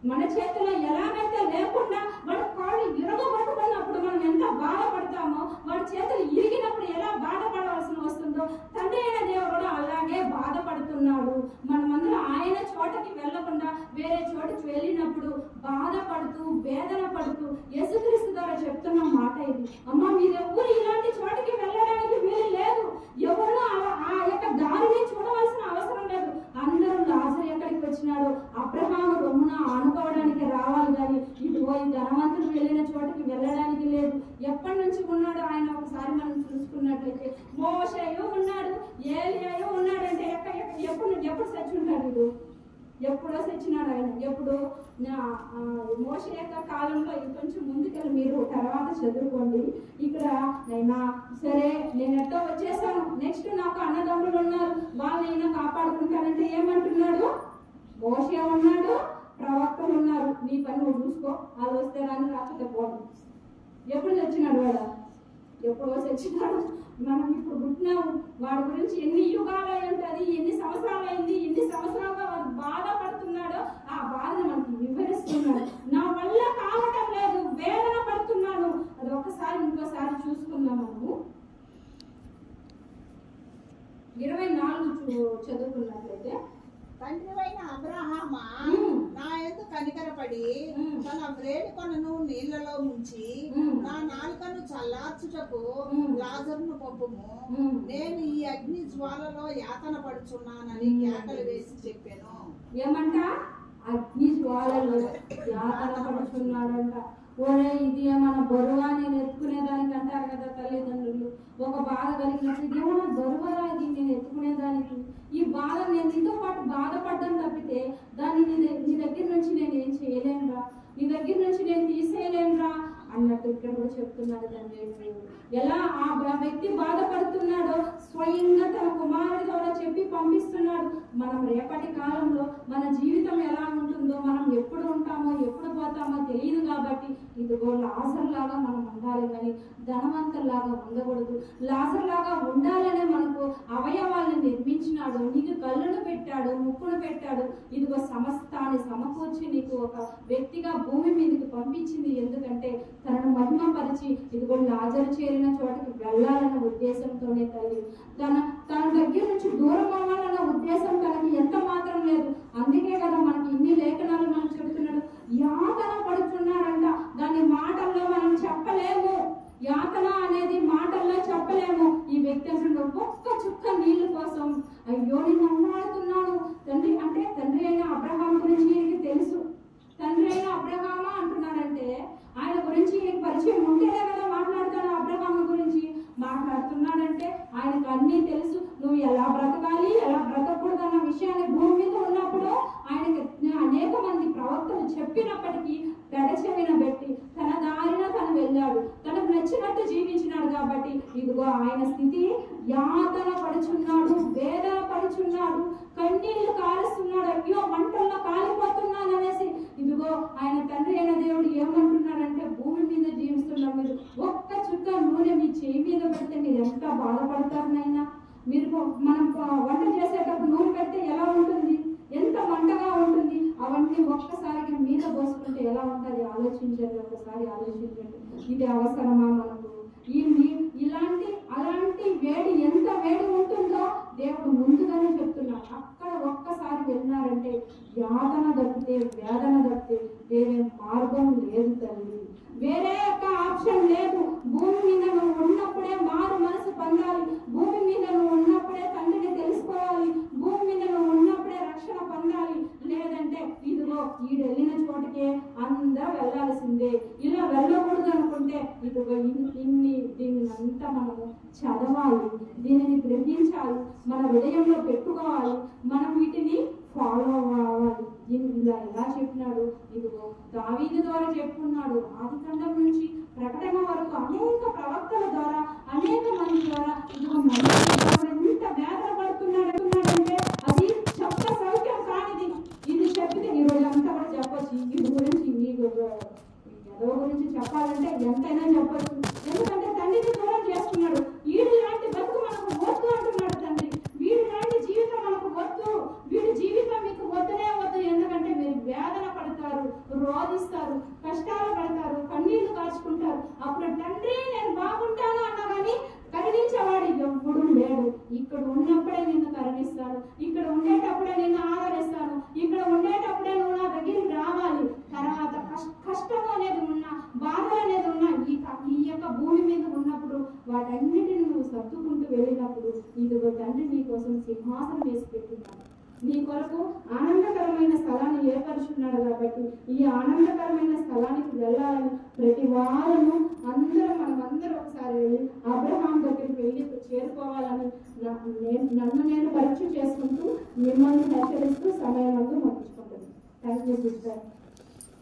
మన చేతిలో ఎలాగైతే లేకుండా వాడు కాళ్ళు విరగబట్టుకున్నప్పుడు మనం ఎంత బాధపడతామో, వాడి చేతులు ఇరిగినప్పుడు ఎలా బాధపడవలసి వస్తుందో తండ్రి అయిన దేవుడు అలాగే బాధపడుతున్నాడు. మనమందరం ఆయన చోటకి వెళ్ళకుండా వేరే చోటుకి వెళ్ళినప్పుడు బాధపడుతూ వేదన పడుతూ యేసుక్రీస్తు ద్వారా చెప్తున్న మాట ఇది. అమ్మ మీరెవ్వరు ఇలాంటి చోటుకి వెళ్ళడానికి వీలు లేదు. ఎవరు ఆ యొక్క దారిని చూడవలసిన అవసరం లేదు. అందరూ లాజరు ఎక్కడికి వచ్చినాడు? అబ్రహాము రొమ్మున ఆనుకోవడానికి రావాలి, కానీ ఇదిగో ఈ ధనవంతుడు వెళ్ళిన చోటుకి వెళ్ళడానికి లేదు. ఎప్పటి నుంచి ఉన్నాడు ఆయన? ఒకసారి మనం చూసుకున్నట్లయితే మోషేయు ఉన్నాడు, ఏలియాయు ఉన్నాడంటే ఎప్పుడు చచ్చి ఉంటాడు? వీడు ఎప్పుడో చచ్చినాడు ఆయన. ఎప్పుడు మోషే యొక్క కాలంలో కొంచెం ముందుకెళ్ళి మీరు తర్వాత చదువుకోండి. ఇక్కడ నైనా సరే నేను ఎట్టో వచ్చేసాను, నెక్స్ట్ నాకు అన్నదమ్ములు ఉన్నారు, వాళ్ళైనా కాపాడుకుంటానంటే ఏమంటున్నాడు? మోషే ఉన్నాడు, ప్రవక్తలు ఉన్నారు, నీ పని నువ్వు చూసుకో, వాళ్ళు వస్తే రాని రాకపోతే పోదు. ఎప్పుడు చచ్చినాడు వాడు? ఎప్పుడో చచ్చినాడు. మనం ఇప్పుడు పుట్టినాము, వాడి గురించి ఎన్ని యుగాలు అయి ఉంటుంది, ఎన్ని సంవత్సరాలు అయింది, ఎన్ని సంవత్సరాలుగా వాడు బాధపడుతున్నాడో ఆ బాధను మనకి వివరిస్తున్నాడు. నా వల్ల కావటం లేదు, వేదన పడుతున్నాను. అది ఒకసారి ఇంకోసారి చూసుకుందాం. మనము 24 చదువుకున్నట్లయితే, తండ్రివైన అబ్రహామా నా యందు కనికరపడి తన వ్రేలి కొనను నీళ్లలో ముంచి నా నాలుకను చల్లార్చుటకు లాజరును పంపుము, నేను ఈ అగ్ని జ్వాలలో యాతన పడుచున్నానని కేకలు వేసి చెప్పాను. ఏమంట? అగ్ని జ్వాలలో యాతన పడుచున్నాడంట. ఓరే ఇది ఏమన్నా బరువా నేను ఎత్తుకునేదానికి అంటారు కదా తల్లిదండ్రులు. ఒక బాధ కలిగినప్పుడు ఇది ఏమన్నా గర్వరా ఇది నేను ఎత్తుకునేదానికి, ఈ బాధ నేను నీతో పాటు బాధపడ్డం తప్పితే దాన్ని నీ దగ్గర నుంచి నేను ఏం చేయలేనురా, నీ దగ్గర నుంచి నేను తీసేయలేనురా అన్నట్టు ఇక్కడ కూడా చెప్తున్నాడు తండ్రి. ఎలా ఆ వ్యక్తి బాధపడుతున్నాడో స్వయంగా తన కుమారుడి ద్వారా చెప్పి పంపిస్తున్నాడు. మనం రేపటి కాలంలో మన జీవితం ఎలా ఉంటుందో, మనం ఎప్పుడు ఉంటామో ఎప్పుడు పోతామో తెలియదు కాబట్టి ఇదిగో లాజర్ లాగా మనం ఉండాలి కానీ ధనవంతులాగా ఉండకూడదు. లాజర్ లాగా ఉండాలనే మనకు అవయవాలను నిర్మించినాడు, నీకు కళ్ళను పెట్టాడు, ముక్కును పెట్టాడు, ఇదిగో సమస్తాన్ని సమకూర్చి నీకు ఒక వ్యక్తిగా భూమి మీదకి పంపించింది. ఎందుకంటే తనను మహిమపరిచి ఇదిగో లాజరు చేరిన చోటకి వెళ్ళాలన్న ఉద్దేశంతోనే తల్లి. తన దగ్గర నుంచి దూరం అవ్వాలన్న ఉద్దేశం తనకి ఎంత మాత్రం లేదు. అందుకే కదా మనకి ఇన్ని లేఖనాలు మనం చెబుతున్నాడు. యాతన పడుతున్నాడంట, దాని మాటల్లో మనం చెప్పలేము. యాతన అనేది మాటల్లో చెప్పలేము. ఈ వ్యక్తి అసలు ఒక్క చుక్క నీళ్ళ కోసం అయ్యో నేను అన్నాడుతున్నాడు తండ్రి. అంటే తండ్రి అయిన అబ్రహాం గురించి ఈయనకి తెలుసు. తండ్రి అయిన అబ్రహామా అంటున్నాడంటే ఆయన గురించి ఈయనకి పరిచయం ఉంటేనే కదా మాట్లాడతాడు. అబ్రహాం గురించి మాట్లాడుతున్నాడంటే ఆయనకు అన్నీ తెలుసు. నువ్వు ఎలా బ్రతకాలి, ఎలా బ్రతకూడదు అన్న విషయాన్ని భూమి మీద ఉన్నప్పుడు ఆయనకి అనేక మంది ప్రవక్తలు చెప్పినప్పటికీ పెడచెవిన పెట్టి తన దారిన తను వెళ్ళాడు, తనకు నచ్చినట్టు జీవించినాడు. కాబట్టి ఇదిగో ఆయన స్థితి యాతన పడుచున్నాడు, వేదన పడుచున్నాడు, కన్నీళ్లు కారుస్తున్నాడు. అయ్యో మంటల్లో కాలిపోతున్నాను అనేసి ఇదిగో ఆయన తండ్రి అయిన దేవుడు ఏమంటున్నాడంటే భూమి మీద జీవిస్తున్నాం మీరు ఒక్క చుక్క నూనె మీ చేయి మీద పెడితే మీరు ఎంత బాధపడతారు నైనా. మీరు మనం వంట చేసేటప్పుడు నూనె పెడితే ఎలా ఉంటుంది, ఎంత మంటగా ఉంటుంది. అవన్నీ ఒక్కసారిగా మీద పోసుకుంటే ఎలా ఉంటుంది ఆలోచించండి, ఒకసారి ఆలోచించండి. ఇది అవసరమా మనకు? అలాంటి వేడి ఎంత వేడి ఉంటుందో దేవుడు ముందుగానే చెప్తున్నాడు. అక్కడ ఒక్కసారి వెళ్ళినారంటే యాతన తప్పితే వేదన తప్పితే వేరే మార్గం లేదు తల్లి, వేరే యొక్క ఆప్షన్ లేదు. భూమి మీద నువ్వు ఉన్నప్పుడే మారు మనసు పొందాలి, భూమి మీద నువ్వు ఉన్నప్పుడే తండ్రిని తెలుసుకోవాలి, భూమి మీద నువ్వు ఉన్నప్పుడే రక్షణ పొందాలి. లేదంటే ఇదిగో ఈడు వెళ్ళిన చోటకే అందరూ వెళ్ళాల్సిందే. ఇలా వెళ్ళకూడదు అనుకుంటే ఇదిగో దీన్ని అంతా మనము చదవాలి, దీనిని గ్రహించాలి, మన హృదయంలో పెట్టుకోవాలి, మనం వీటిని ఫాలో అవ్వాలి. ఇలా ఎలా చెప్పినాడు, ఇదిగో దావీదు ద్వారా చెప్పుకున్నాడు. ఆదికాండం నుంచి ప్రకటన వరకు అనేక ప్రవక్తల ద్వారా అనేక మంది ద్వారా ఇదిగో ఎంత వేదన పడుతున్నాడంటే అది చెప్ప సౌఖ్యం కానిది. ఇది చెప్పితే ఈ రోజు అంతా కూడా చెప్పచ్చు. వీడి గురించి మీకు ఎదవ గురించి చెప్పాలంటే ఎంతైనా చెప్పచ్చు. ఎందుకంటే తండ్రిని దూరం చేసుకున్నాడు. వీడి లాంటి బతుకు మనకు వద్దు అంటున్నాడు తండ్రి. వీడి లాంటి జీవితం మనకు వద్దు, వీడి జీవితం మీకు వద్దునే వద్దు. ఎందుకంటే మీరు వేదన పడతారు, రోధిస్తారు, కష్టాలు పడతారు, కన్నీళ్లు కాచుకుంటారు. అప్పుడు తండ్రి నేను బాగుంటాను అన్నా కానీ కరుణించేవాడు ఎప్పుడు లేడు. ఇక్కడ ఉన్నప్పుడే నిన్ను కరుణిస్తాను, ఇక్కడ ఉండేటప్పుడే నిన్ను ఆదరిస్తాను, ఇక్కడ ఉండేటప్పుడే నువ్వు నా దగ్గరికి రావాలి. తర్వాత కష్టం అనేది ఉన్నా, బాధ అనేది ఉన్నా, ఈ యొక్క భూమి మీద ఉన్నప్పుడు వాటన్నిటిని నువ్వు సర్దుకుంటూ వెళ్ళినప్పుడు ఇదిగో తండ్రి నీ కోసం సింహాసనం వేసి పెట్టున్నాడు. నీ కొరకు ఆనందకరమైన స్థలాన్ని ఏర్పరుచున్నాడు. కాబట్టి ఈ ఆనందకరమైన స్థలానికి వెళ్ళాలని ప్రతి వారము మనమందరం ఒకసారి వెళ్ళి అబ్రహాం దగ్గరికి వెళ్ళి చేరుకోవాలని నన్ను నేను పరీక్ష చేసుకుంటూ మిమ్మల్ని హెచ్చరిస్తూ సమయం అందు ముగించుకుంటుంది. Thank you sister.